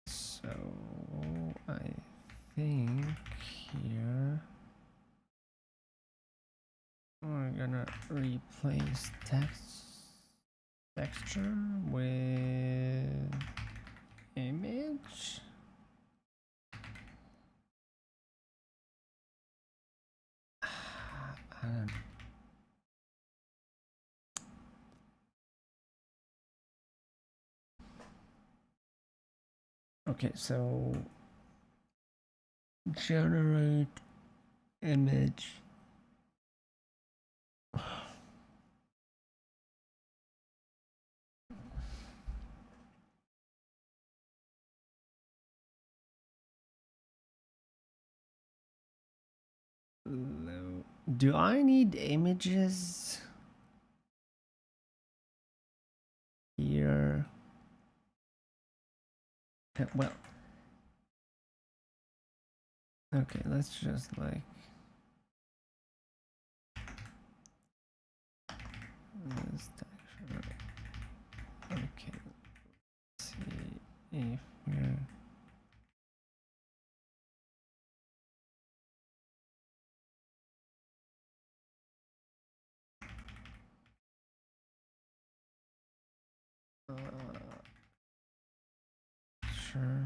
So I think here we're gonna replace texture with image. I don't. Okay, so generate image. Do I need images here? Well, okay, let's just like this texture. Okay, let's see if we're sure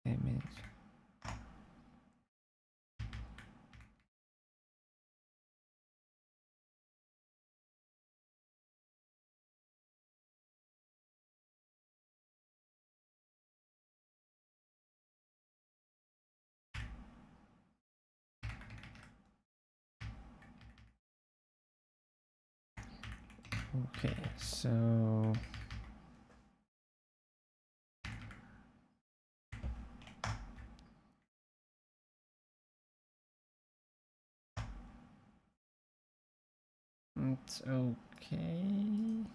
image. Okay, so it's okay.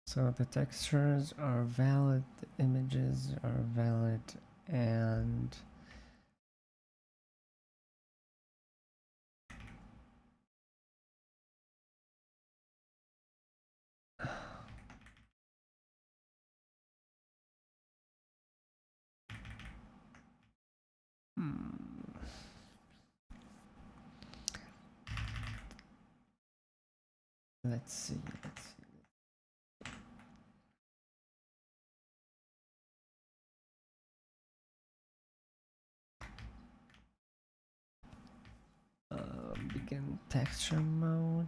So the textures are valid, the images are valid, and let's see, let's see. in texture mode.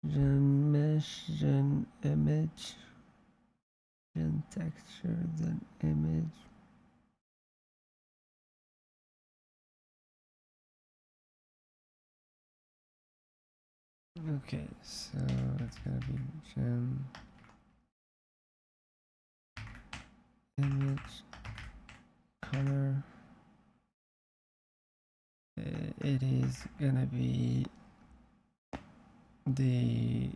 Gen mesh, gen image, gen texture, then image. Okay, so it's gonna be gen image color. It is gonna be the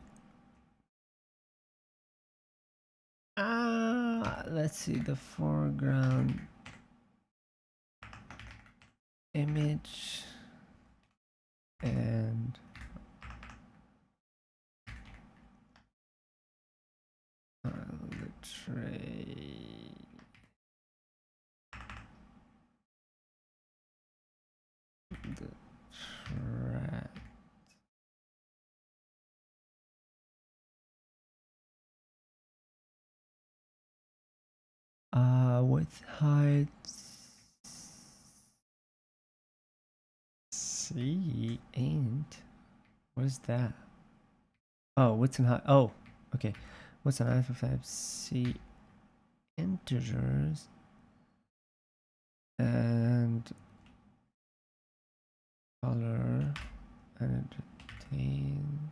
let's see, the foreground image and the tray. The track. Width, height. C ain't. What is that? Oh, width and height. Oh, okay. What's an alpha 5? C integers and color and retain.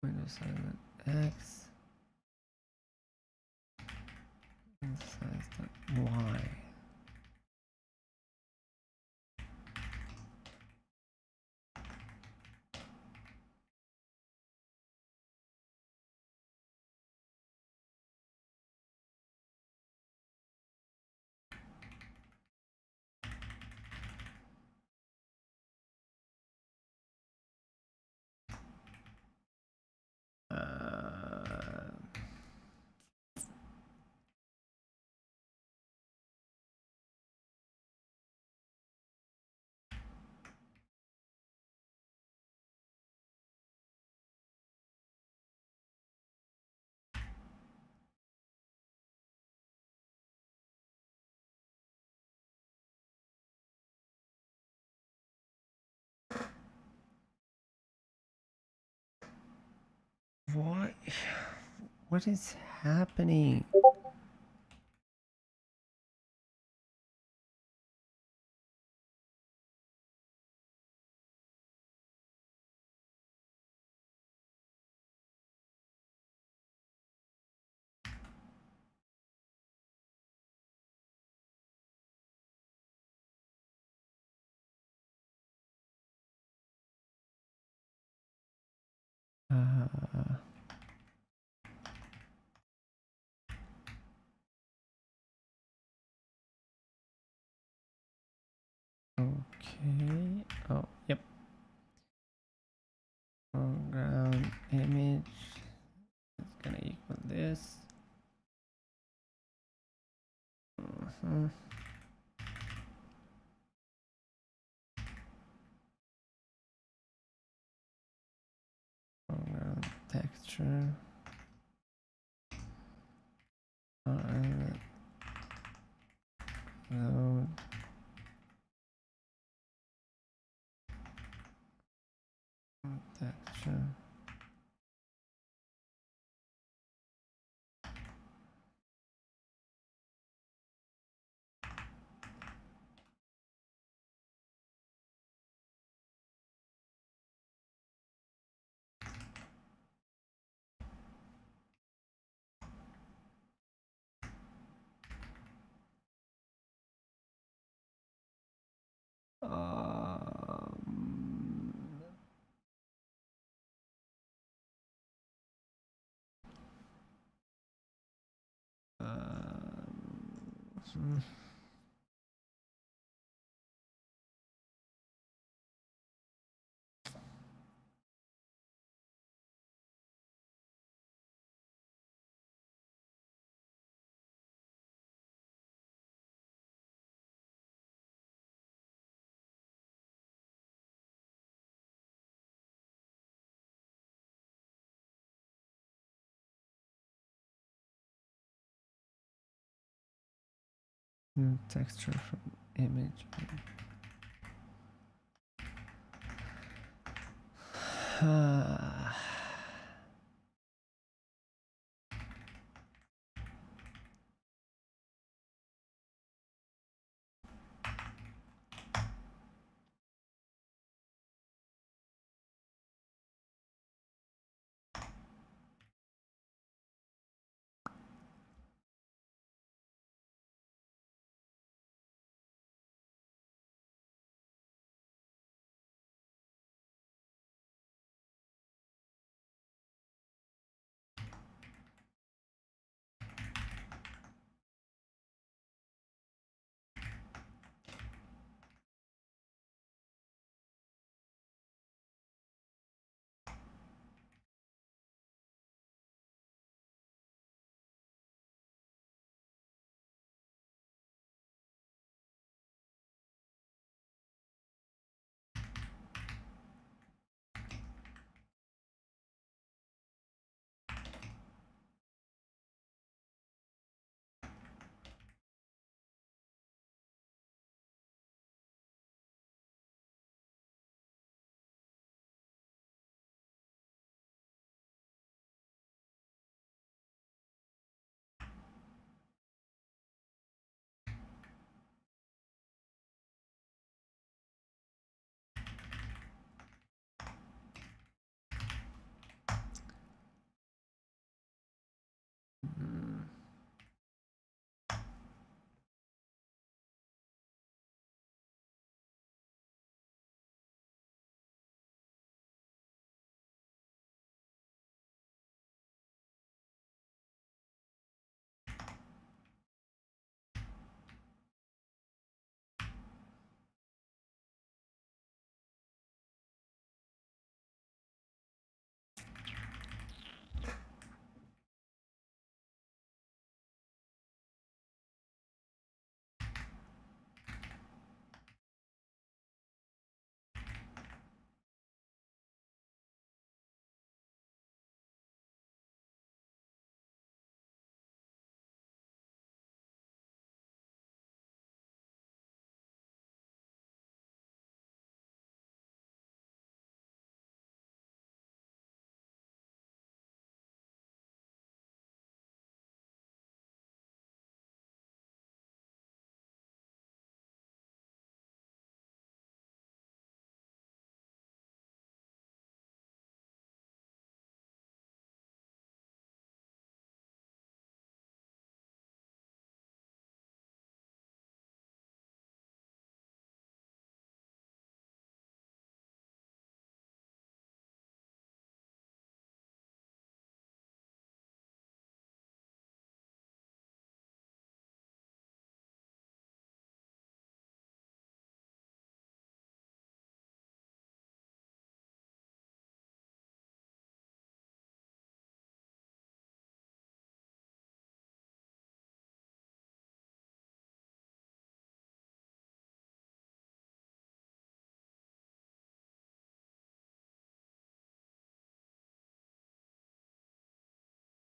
Windows 7 X and size Y. What? What is happening? Uh, okay. Oh, yep. Foreground image is gonna equal this. Foreground texture. Load. Texture. Um, um, New texture from image.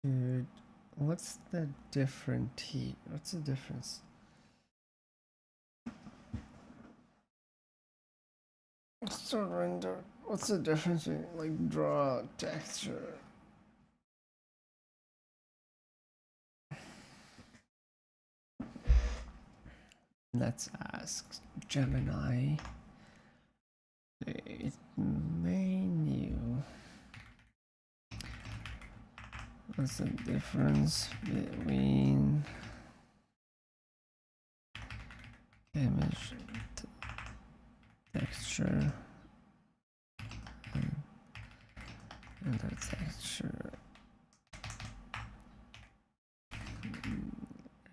Dude, what's the different heat? What's the difference? Start render. What's the difference between like draw texture? Let's ask Gemini. Menu. What's the difference between image texture and the texture?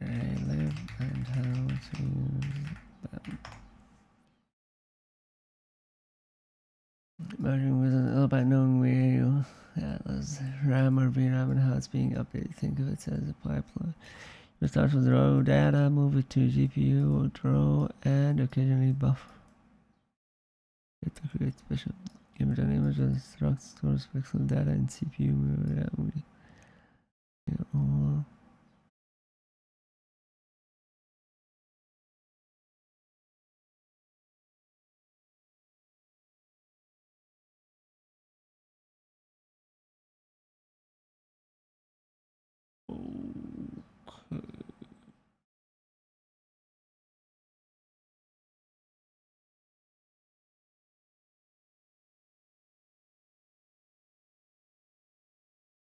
Live and how to use them. Merging with an about knowing where you Atlas RAM or VRAM and how it's being updated. Think of it as a pipeline. You start with raw data, move it to GPU or draw, and occasionally buffer it to create special image and image and struct stores pixel data in CPU memory.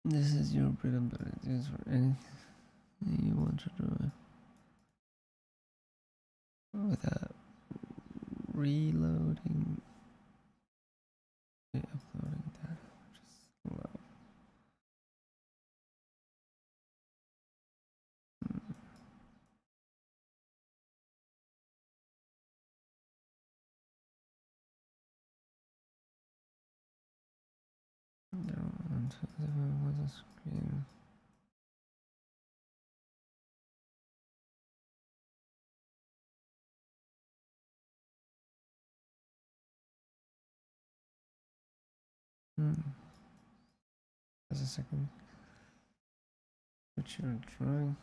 This is your freedom, but it is for anything you want to do without reloading, uploading data. Just slow. What's the screen? Just a second. What you're drawing.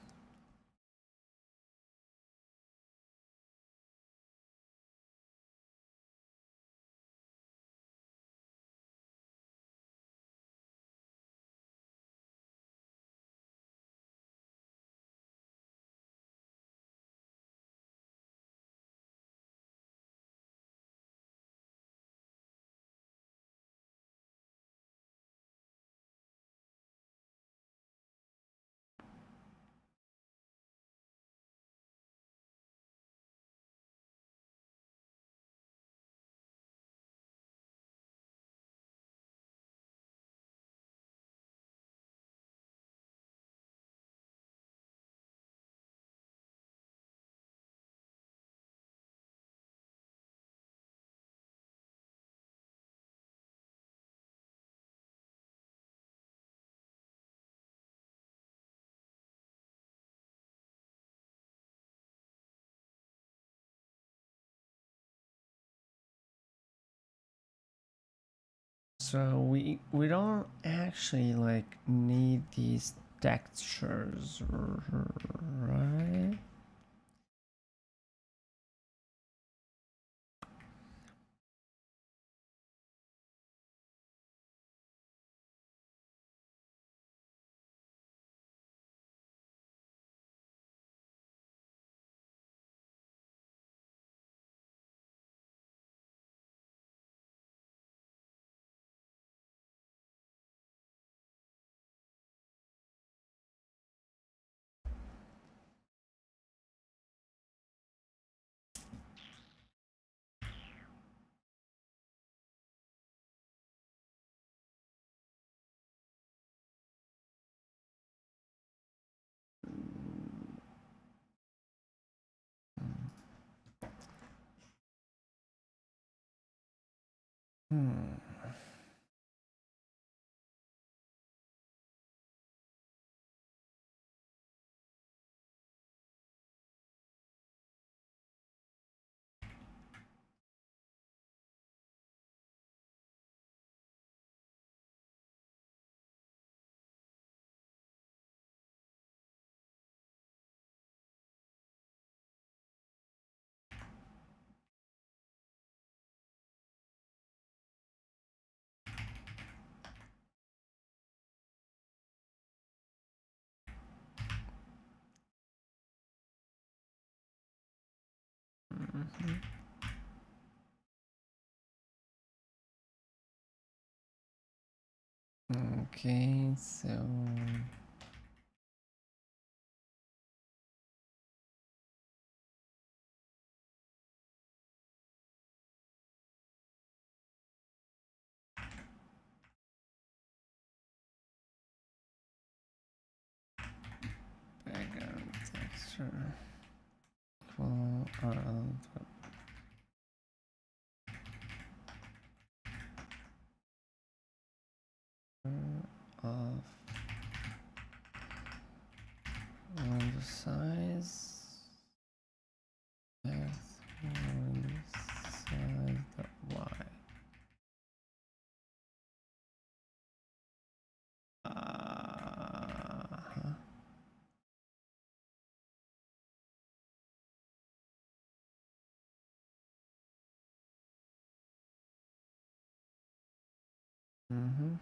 So we don't actually like need these textures, right? Okay, so background texture equal of the size x size y. Mm-hmm.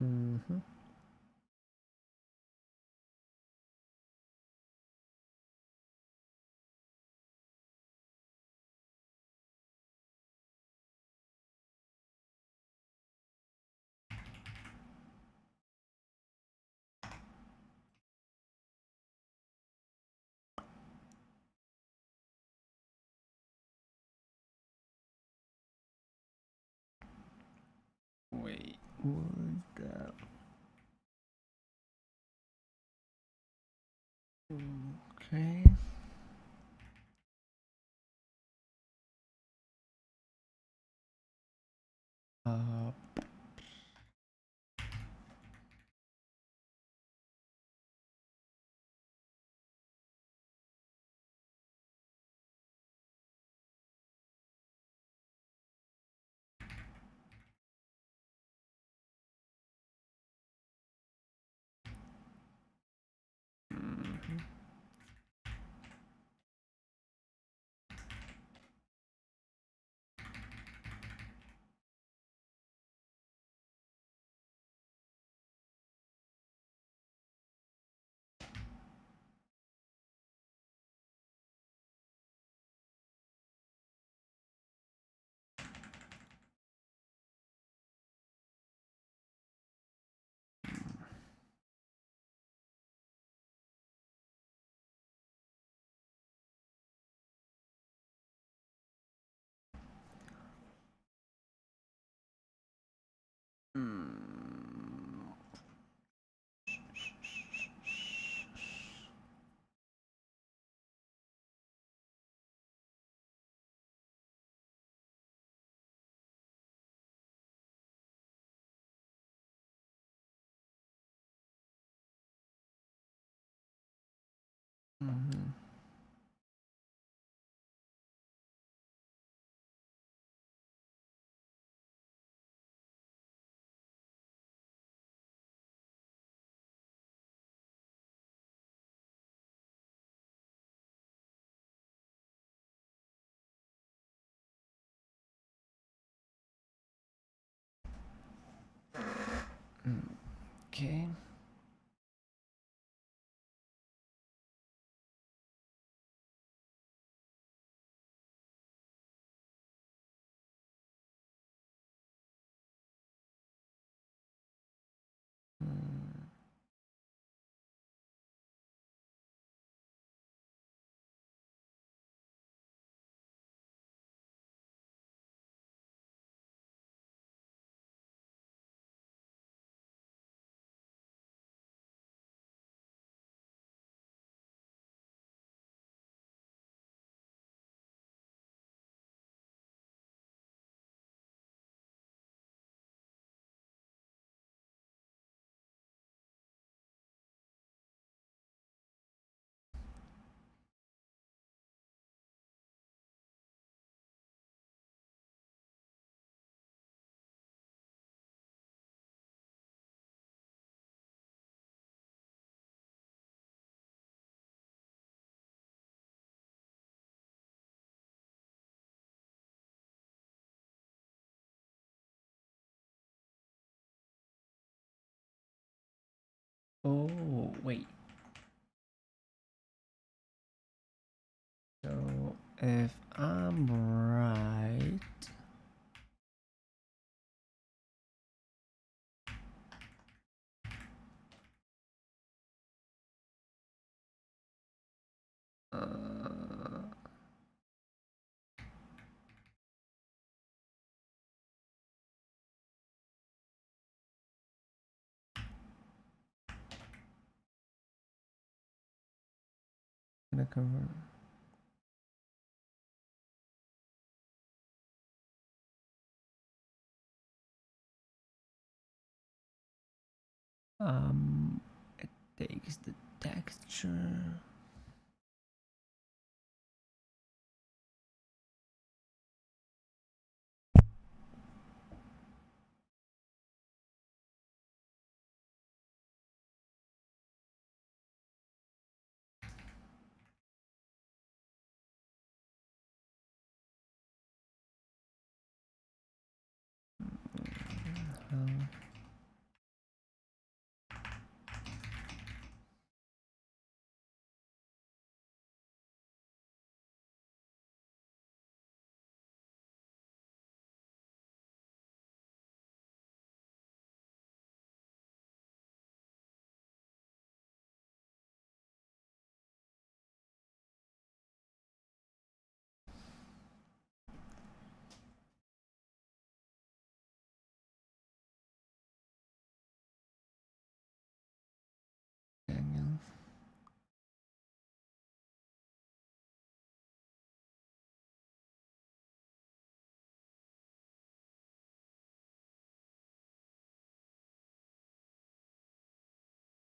Mm-hmm. Wait, what's that? Okay. Uh, mhm. Okay. Oh, wait. So if I'm right, uh, gonna convert. It takes the texture.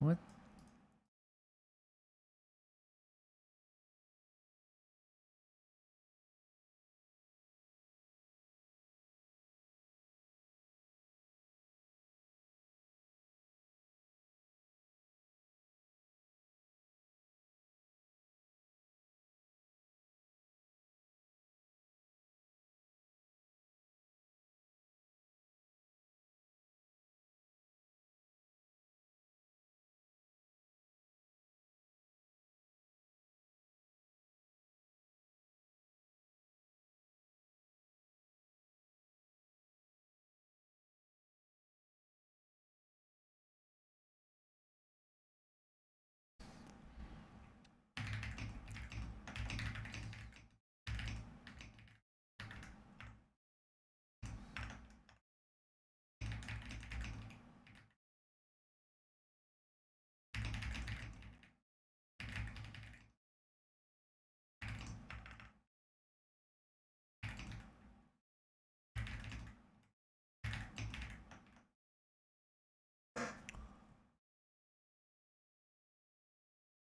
What?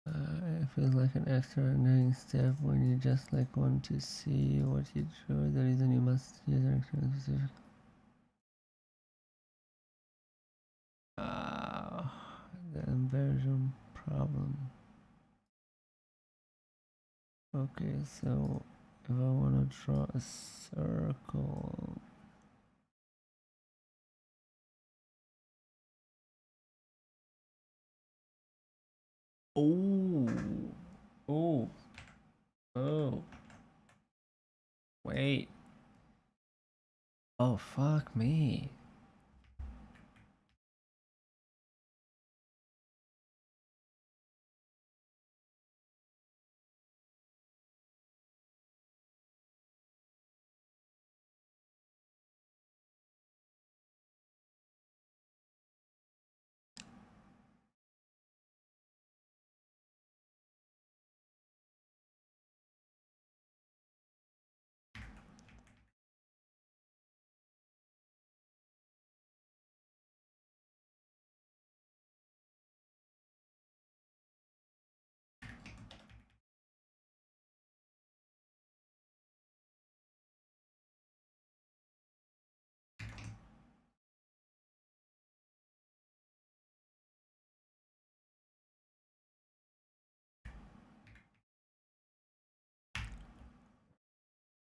It feels like an extra annoying step when you just like want to see what you drew. The reason you must use an extra specific. The inversion problem. Okay, so if I want to draw a circle. Oh, oh, oh. Wait. Oh, fuck me.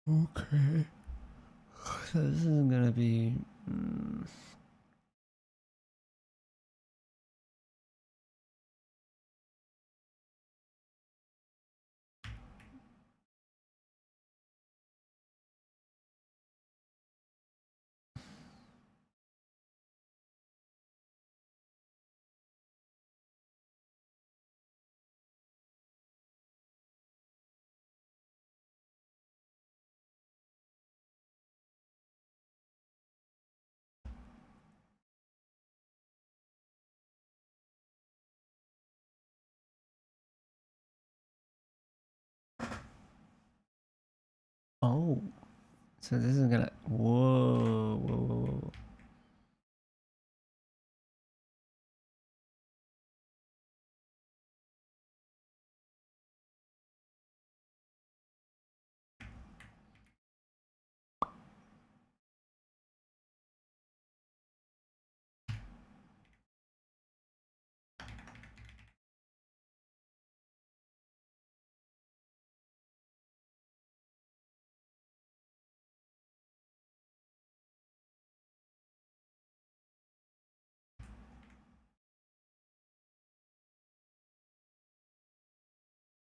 Okay. So this is gonna be. Oh, so this is gonna. Whoa, whoa, whoa, whoa.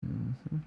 Mm-hmm.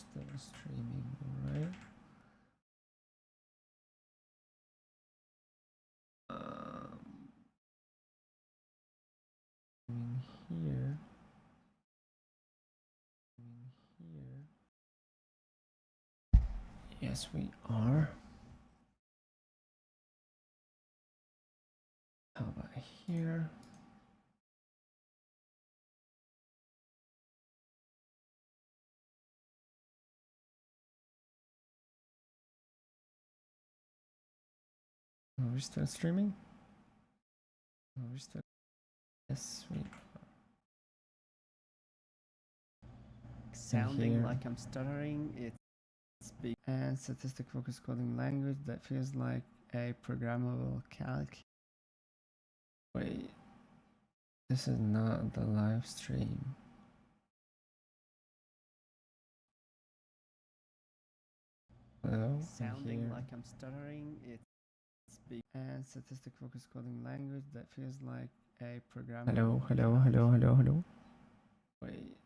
still streaming, right? In here. Here. Yes, we are. How about here? Are we still streaming? Are we still? Yes, we are. Sounding here. like I'm stuttering. It's big and statistic focused coding language that feels like a programmable calc. Wait, this is not the live stream. Hello, Sounding here. like I'm stuttering. It's big And statistic focused coding language that feels like a programmable. Hello, hello, calc. hello, hello, hello. Wait,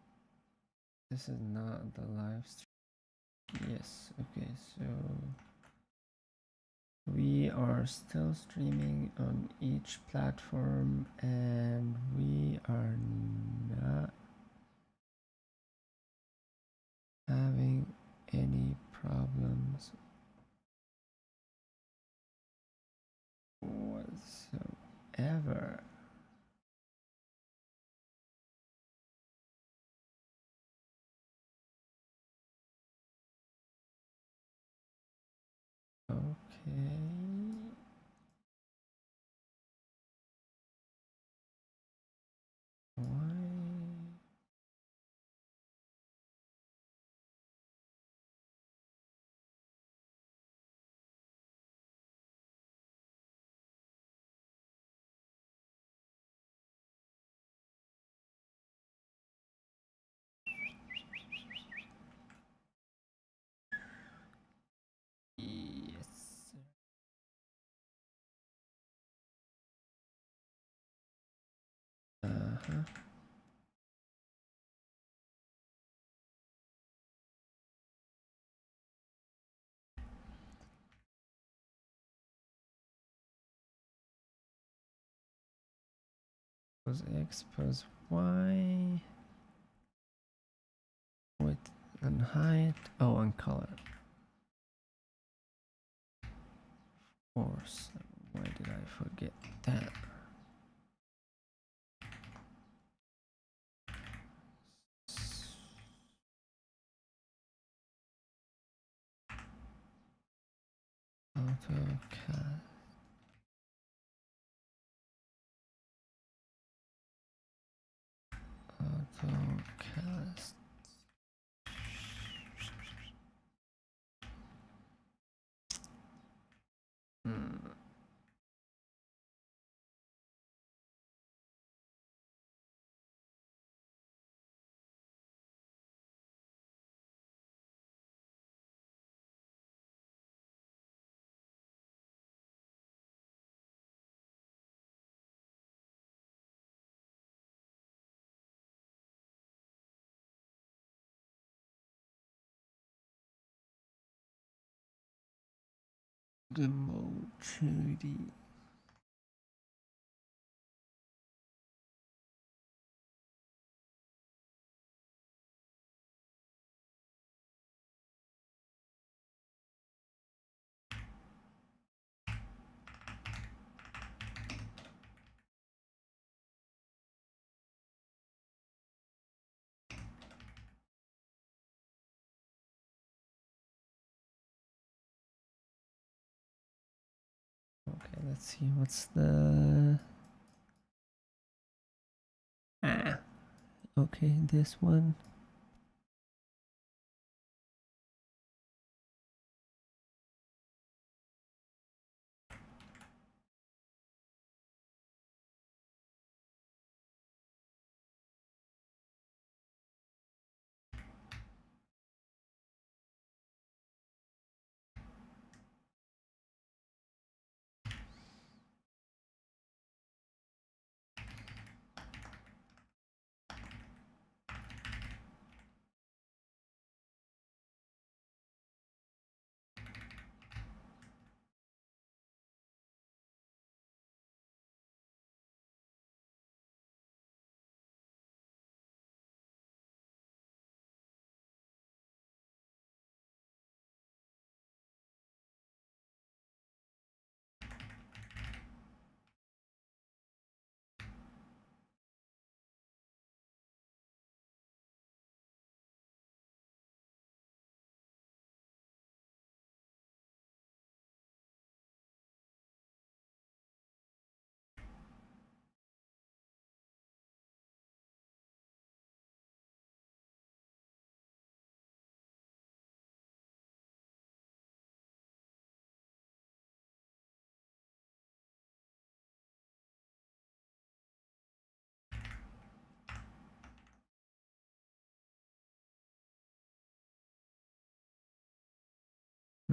this is not the live stream. Yes, okay, so we are still streaming on each platform and we are not having any problems whatsoever. Okay. Why? Yes. Uh-huh. Plus X plus Y. Width and height. Oh, and color. Of course. Why did I forget that? AutoCAD. AutoCast. Hmm. Remote 2D. Okay, let's see what's the okay, this one.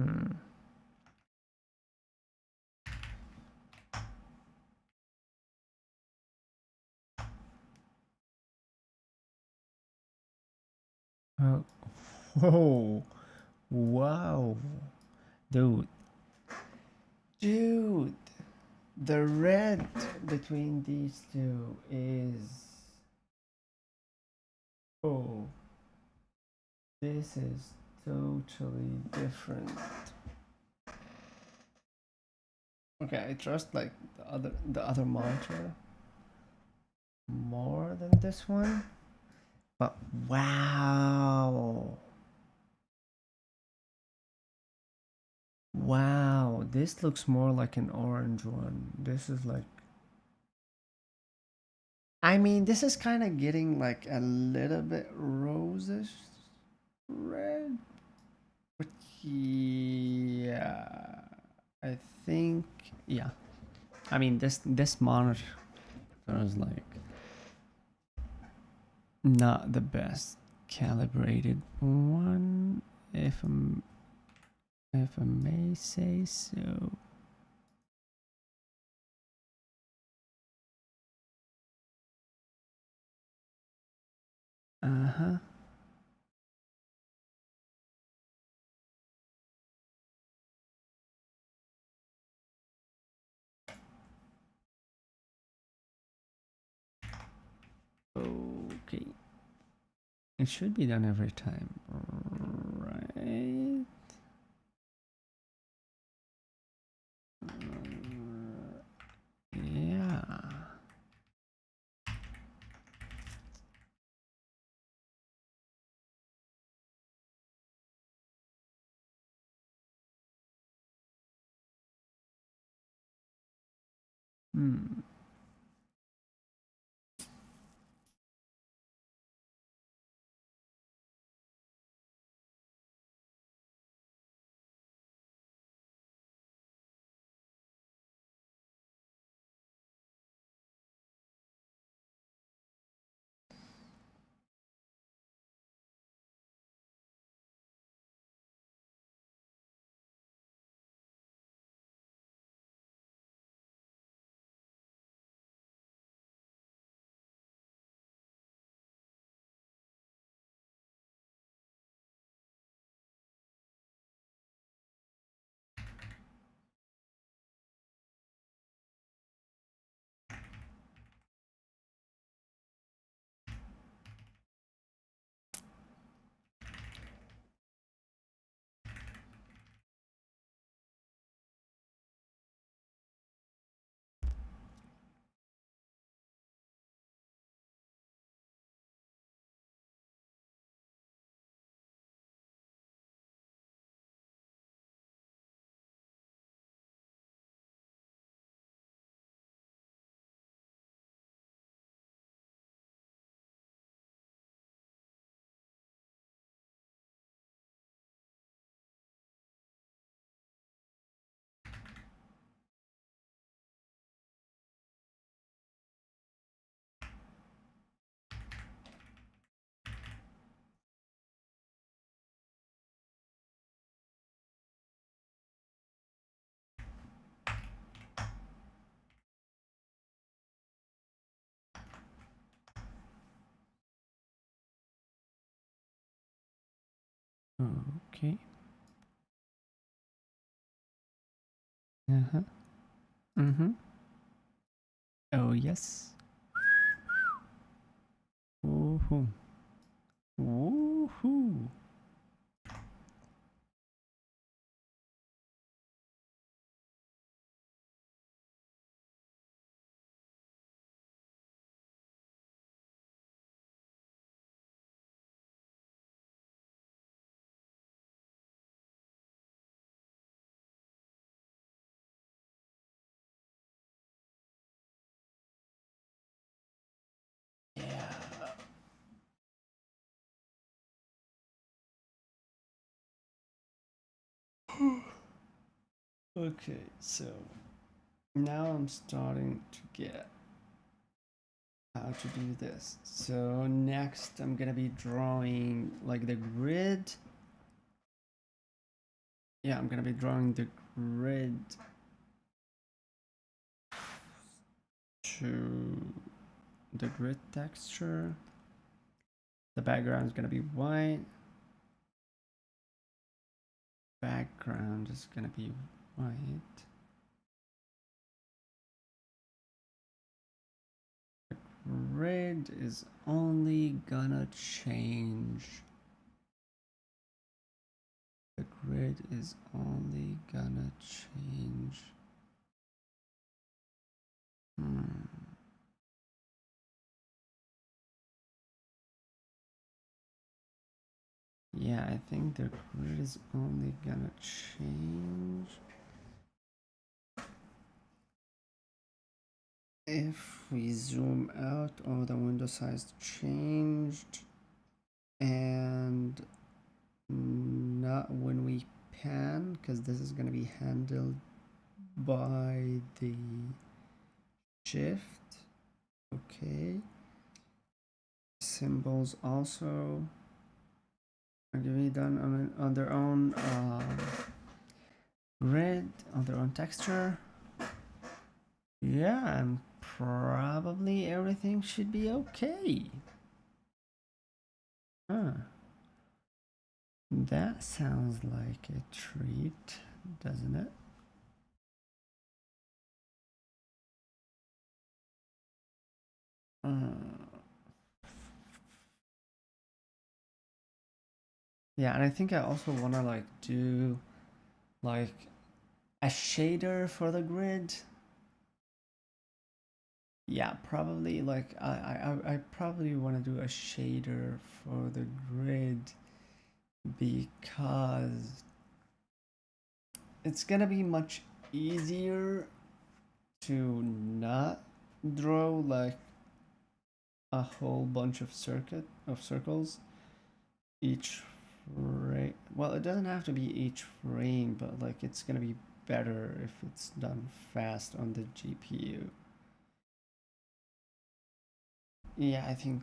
Hmm. Oh. Whoa. Wow. Dude. Dude. The red between these two is... Oh. This is totally different. Okay, I trust like the other monitor more than this one. But wow. Wow, this looks more like an orange one. This is like, I mean, this is kind of getting like a little bit rosish red. But yeah, I think, yeah. I mean, this monitor is like not the best calibrated one, if I may say so. Uh-huh. Okay. It should be done every time, right? Yeah. Hmm. Okay. Uh-huh. Mm-hmm. Oh, yes. Woohoo. Woohoo. Yeah. Okay, so now I'm starting to get how to do this. So next I'm gonna be drawing like the grid Yeah, I'm gonna be drawing the grid to the grid texture. The background is gonna be white. Background is gonna be white. The grid is only gonna change. The grid is only gonna change. Yeah, I think the grid is only gonna change if we zoom out. All the window size changed, and not when we pan, because this is gonna be handled by the shift. Okay. Symbols also are gonna be done on their own grid, on their own texture. Yeah, and probably everything should be okay. Huh. That sounds like a treat, doesn't it? Yeah, and I think I also want to like do like a shader for the grid. Yeah, probably like I probably want to do a shader for the grid because it's gonna be much easier to not draw like a whole bunch of circles each frame. Well, it doesn't have to be each frame, but like it's gonna be better if it's done fast on the GPU. Yeah, I think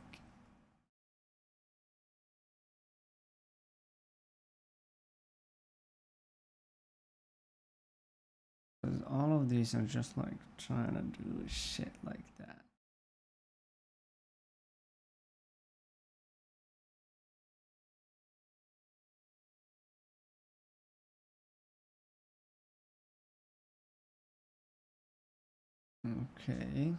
all of these are just like trying to do shit like that. Okay.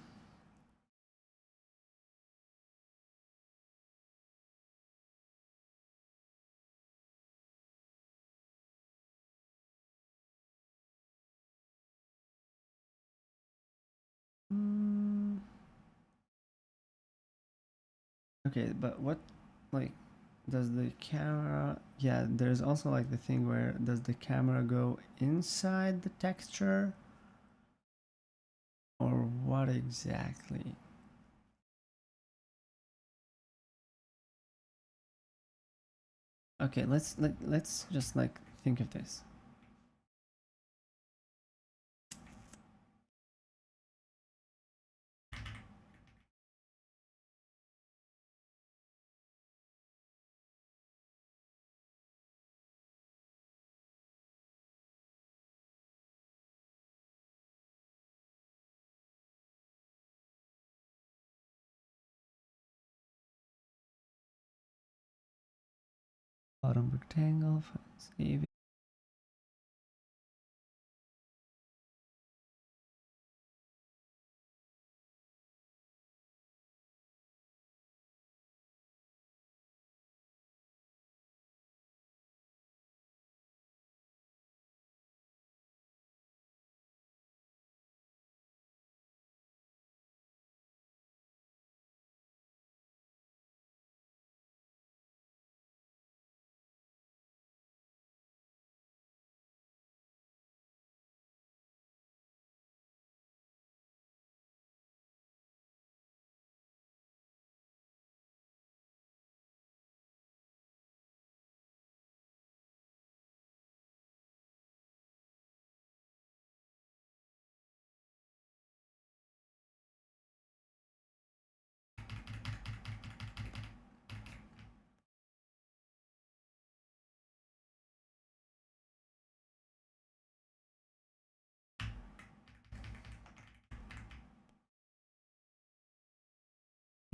Okay, but what, like, does the camera, yeah, there's also like the thing where does the camera go inside the texture or what exactly? Okay, let's just like think of this. Bottom rectangle, save.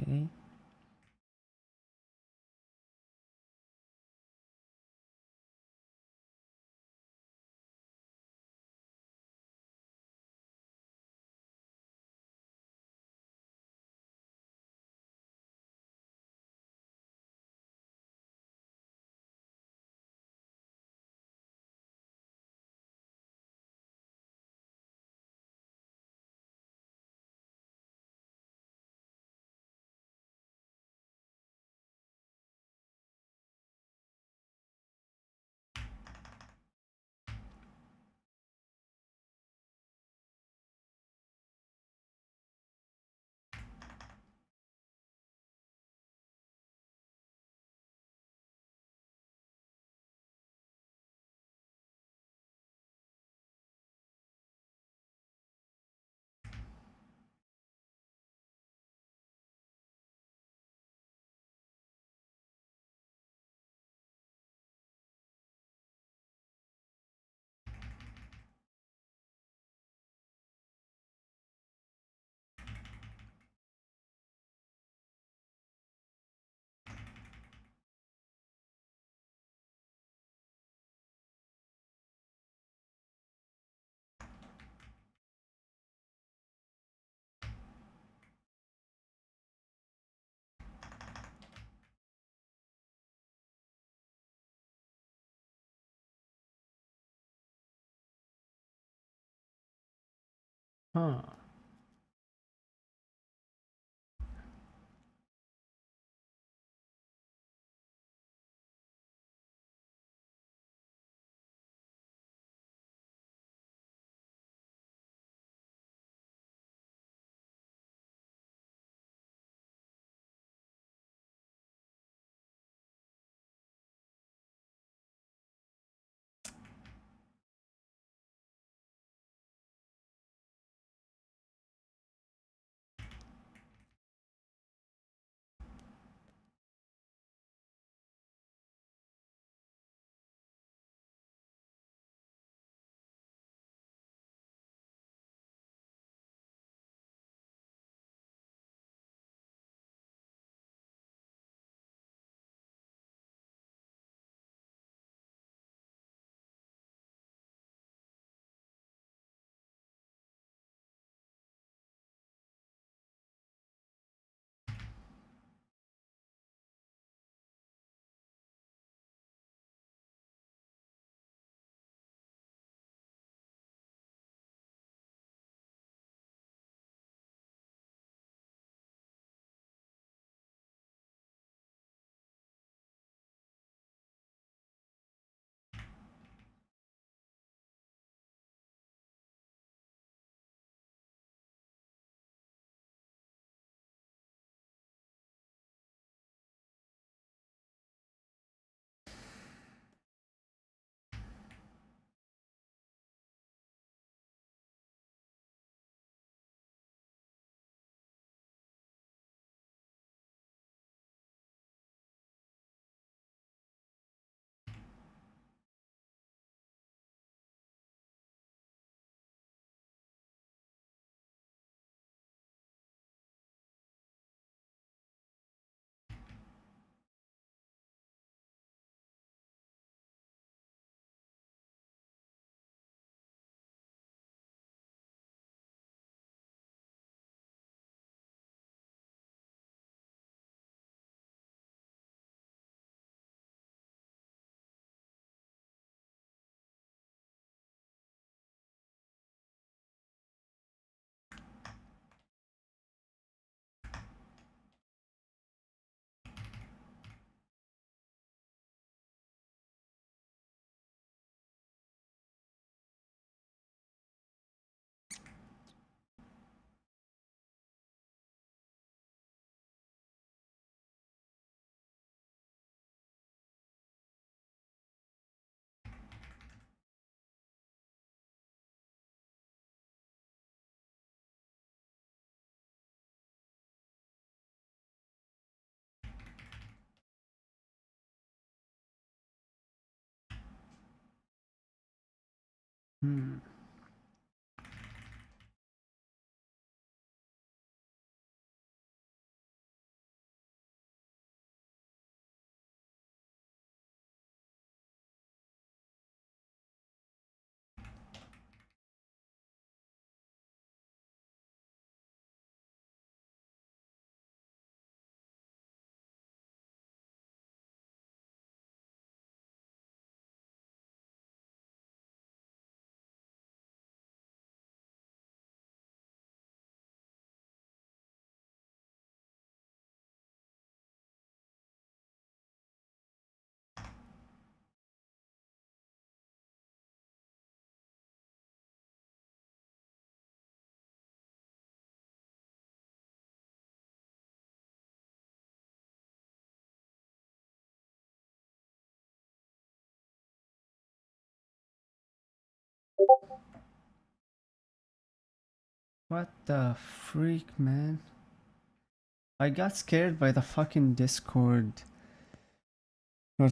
Okay. Huh. Hmm. What the freak, man? I got scared by the fucking Discord. Or-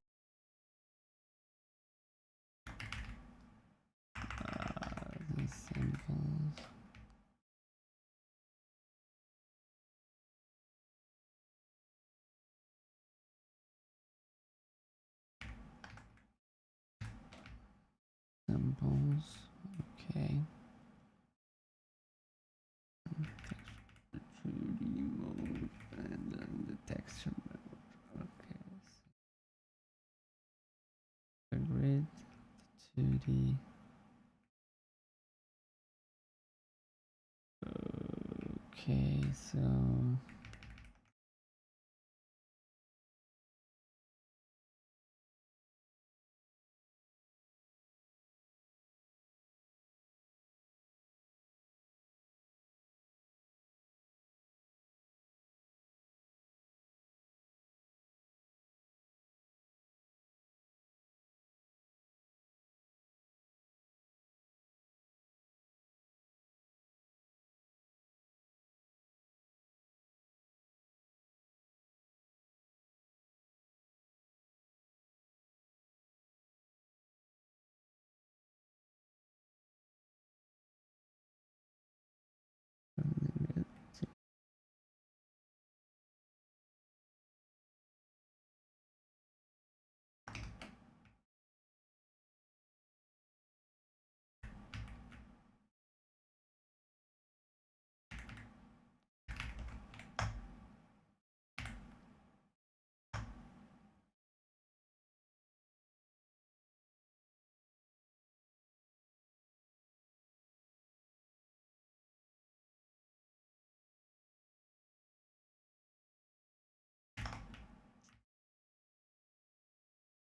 these symbols. Symbols. Okay. 2D mode and then the texture mode. Okay. The grid, 2D. Okay, so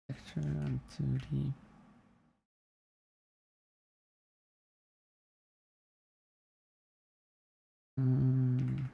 texture on 2D. Mm.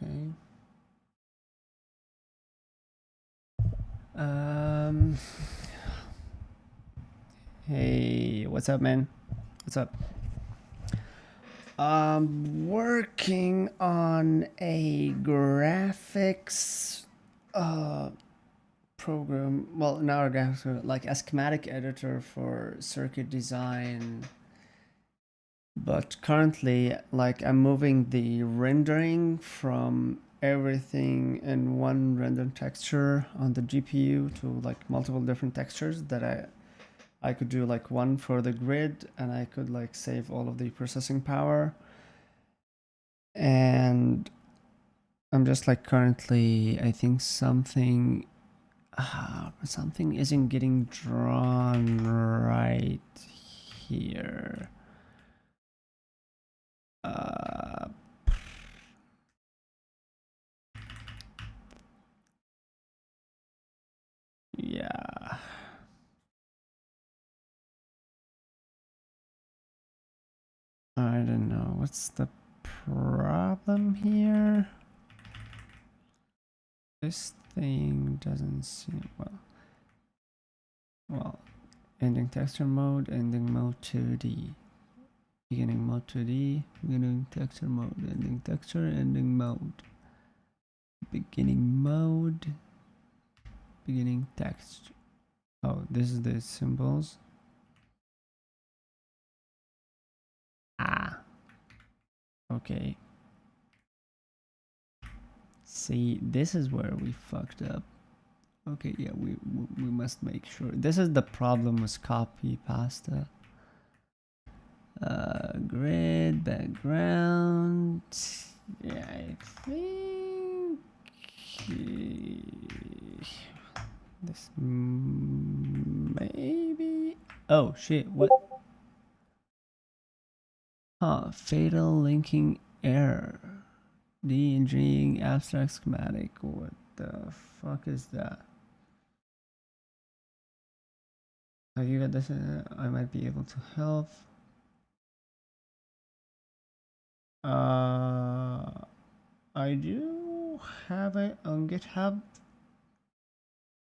Okay. Um. Hey, what's up, man? What's up? Working on a graphics program. Well, not a graphics, like a schematic editor for circuit design. But currently, like, I'm moving the rendering from everything in one render texture on the GPU to like multiple different textures that I could do like one for the grid, and I could like save all of the processing power. And I'm just like currently, I think something isn't getting drawn right here. Uh, yeah. I don't know. What's the problem here? This thing doesn't seem well. Ending texture mode, ending mode 2D. Beginning mode 2D, beginning texture mode, ending texture, ending mode. Beginning mode, beginning text. Oh, this is the symbols. Ah. Okay. See, this is where we fucked up. Okay, yeah, we must make sure. This is the problem with copy pasta. Grid, background. Yeah, I think this maybe. Oh shit! What? Huh? Fatal linking error. De-engineering abstract schematic. What the fuck is that? Have you got this? I might be able to help. I do have it on GitHub.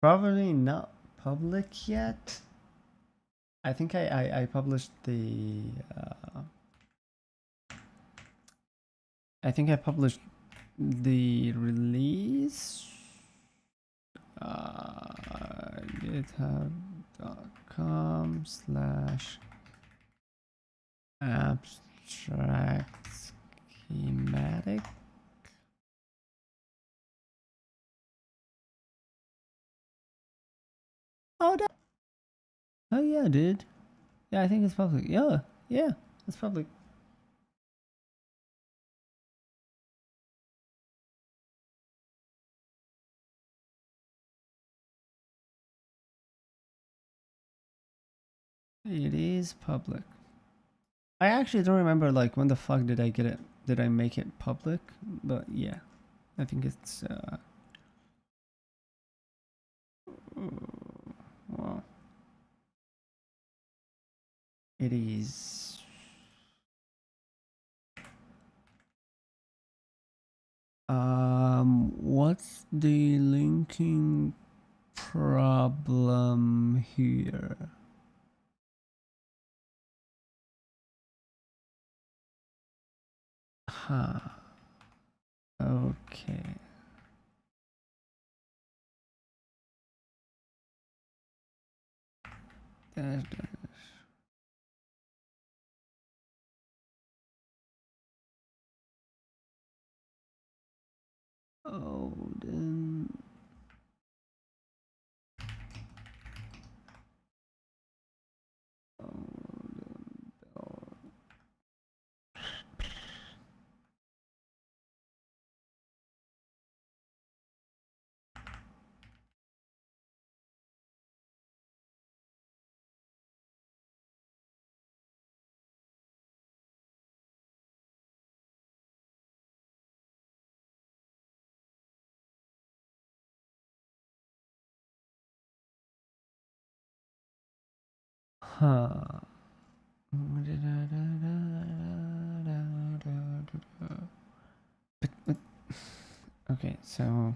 Probably not public yet. I think I published the. I think I published the release. GitHub.com/abstract schematic. Oh, oh yeah, dude. Yeah, I think it's public. Yeah, yeah, it's public. It is public. I actually don't remember like when the fuck did I get it? Did I make it public? But yeah, I think it's well, it is. What's the linking problem here? Huh. Okay. Dash, dash. Oh, then. Huh. But, okay, so.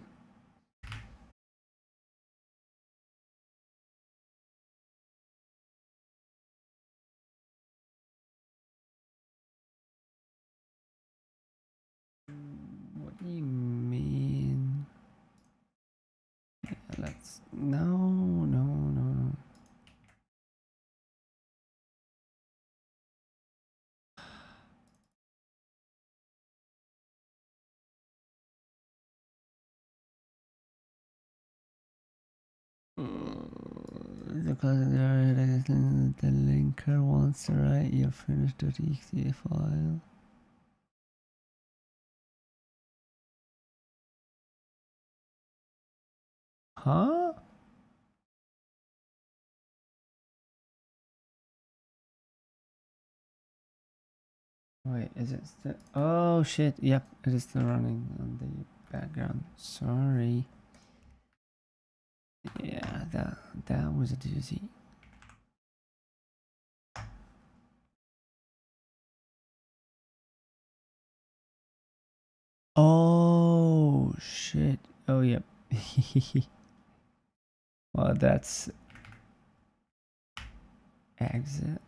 What do you mean? Yeah, let's. No, no, no, no. The linker wants to write your finished.exe file. Huh? Wait, is it still? Oh shit! Yep, it is still running on the background. Sorry. Yeah, that was a doozy. Oh shit! Oh yep. Well, that's exit.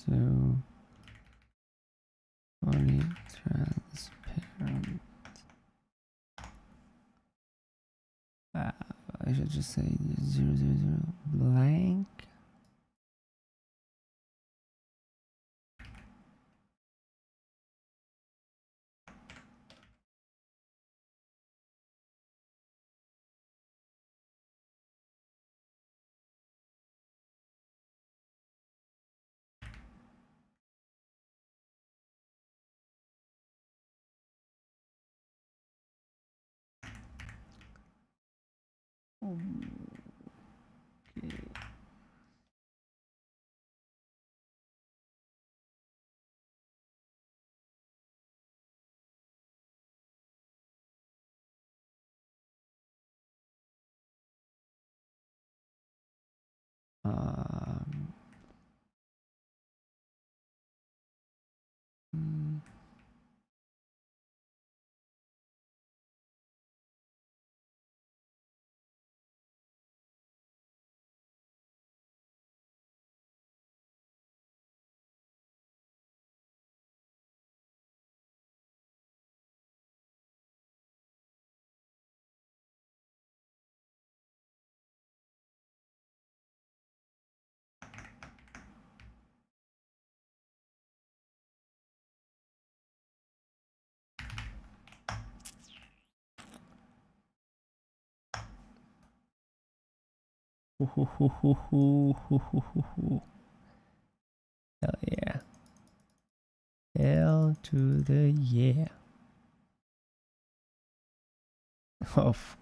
to fully transparent. I should just say 000 blank. Okay. Um, mm, Hell yeah. Hell to the yeah. Of.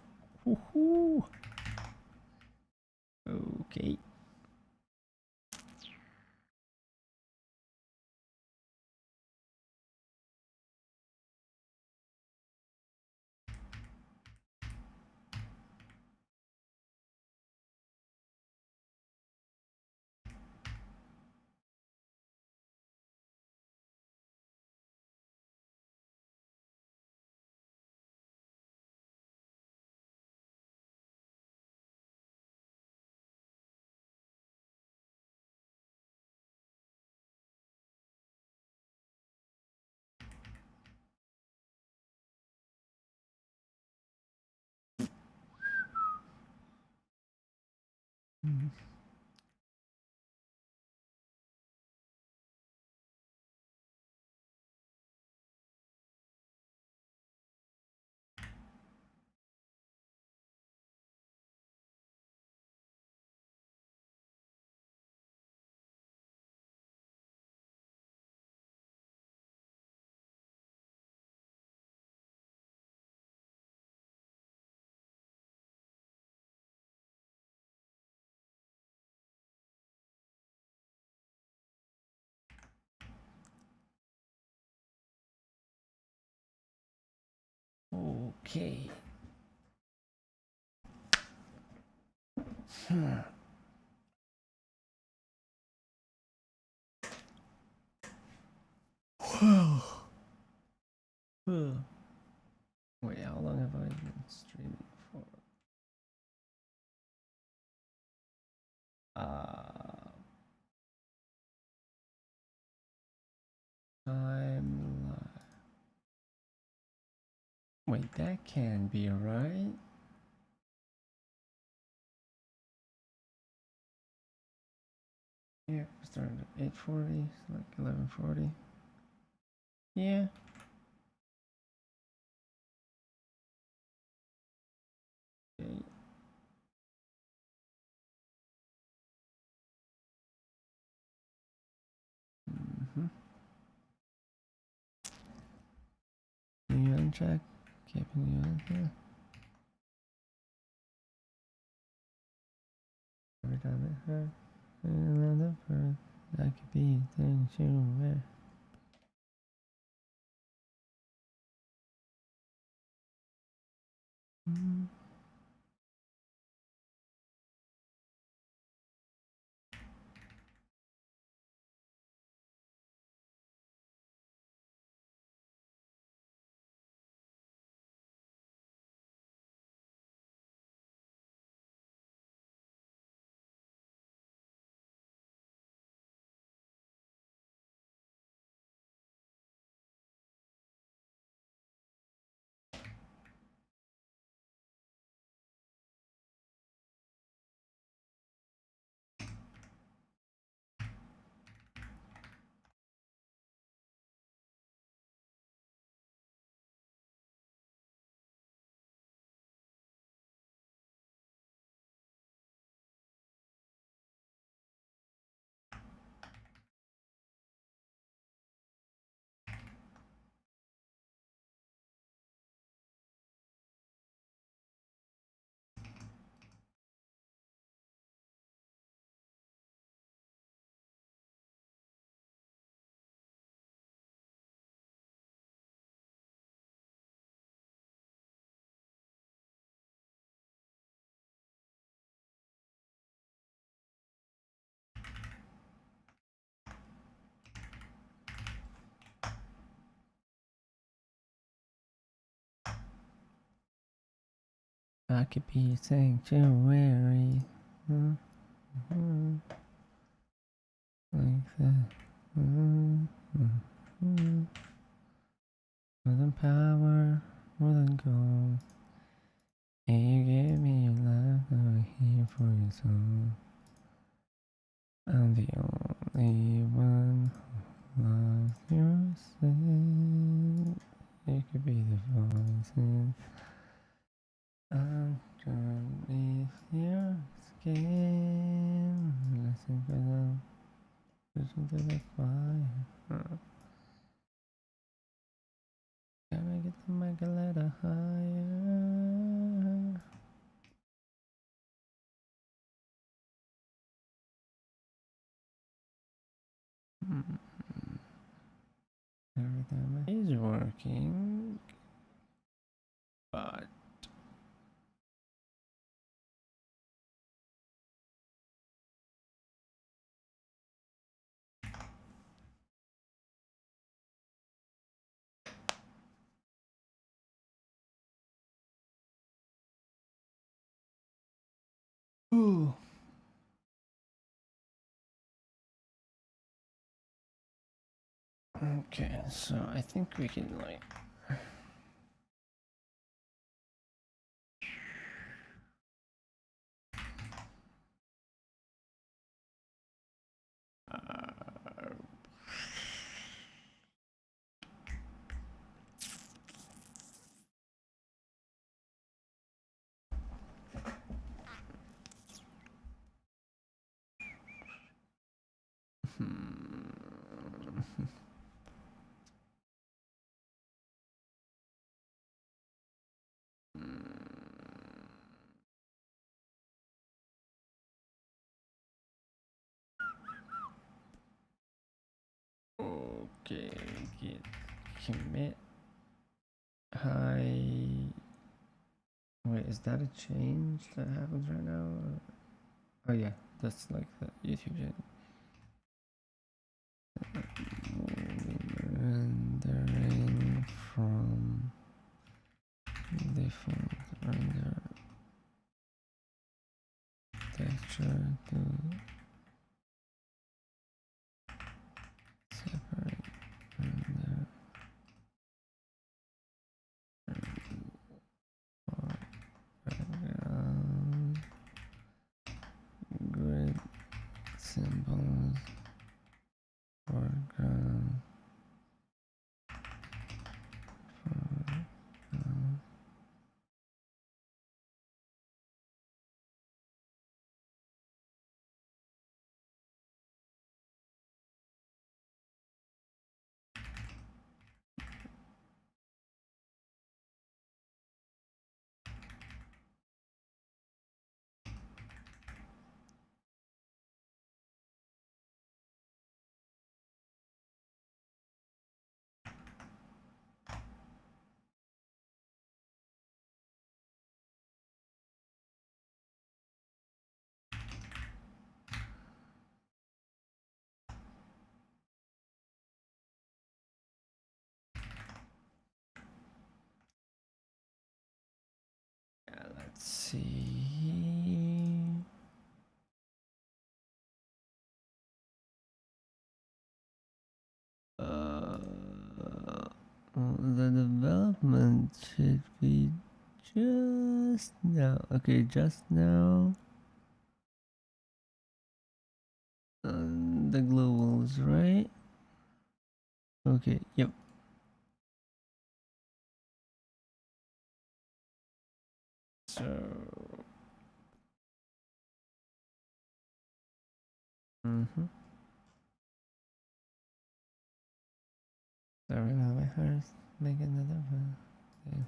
Okay. Okay. Wait, how long have I been streaming for? Timeline. Wait, that can't be right. Yeah, we started at 8:40, so like 11:40. Yeah. Okay. Mm-hmm. You uncheck. Keeping you on here. Every time it hurt. Another bird. That could be things you wear. Mm-hmm. I could be a sanctuary. Like that. More than power, more than gold. And you gave me your life, I'm here for your soul. I'm the only one who loves your sin. You could be the voices underneath your skin. Listen for them, listen to the fire. Can I get the mic a little higher? Every time it's working, but ooh. Okay, so I think we can like okay, get commit high. Wait, is that a change that happens right now? Oh yeah, that's like the YouTube channel. Rendering from default render texture to separate render background grid symbols foreground foreground. Let's see. The development should be just now. Okay, just now. The globals, right? Okay, yep. So. Sorry about my first make another one. Okay.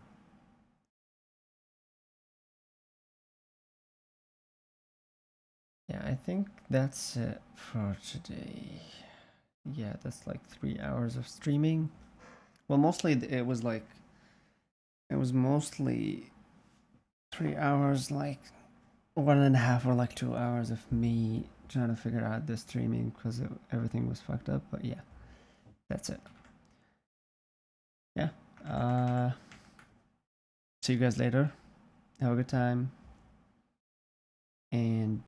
Yeah, I think that's it for today. Yeah, that's like 3 hours of streaming. Well, mostly it was like it was mostly 3 hours, like 1.5 or like 2 hours of me trying to figure out the streaming because everything was fucked up. But yeah, that's it. Yeah. See you guys later. Have a good time. And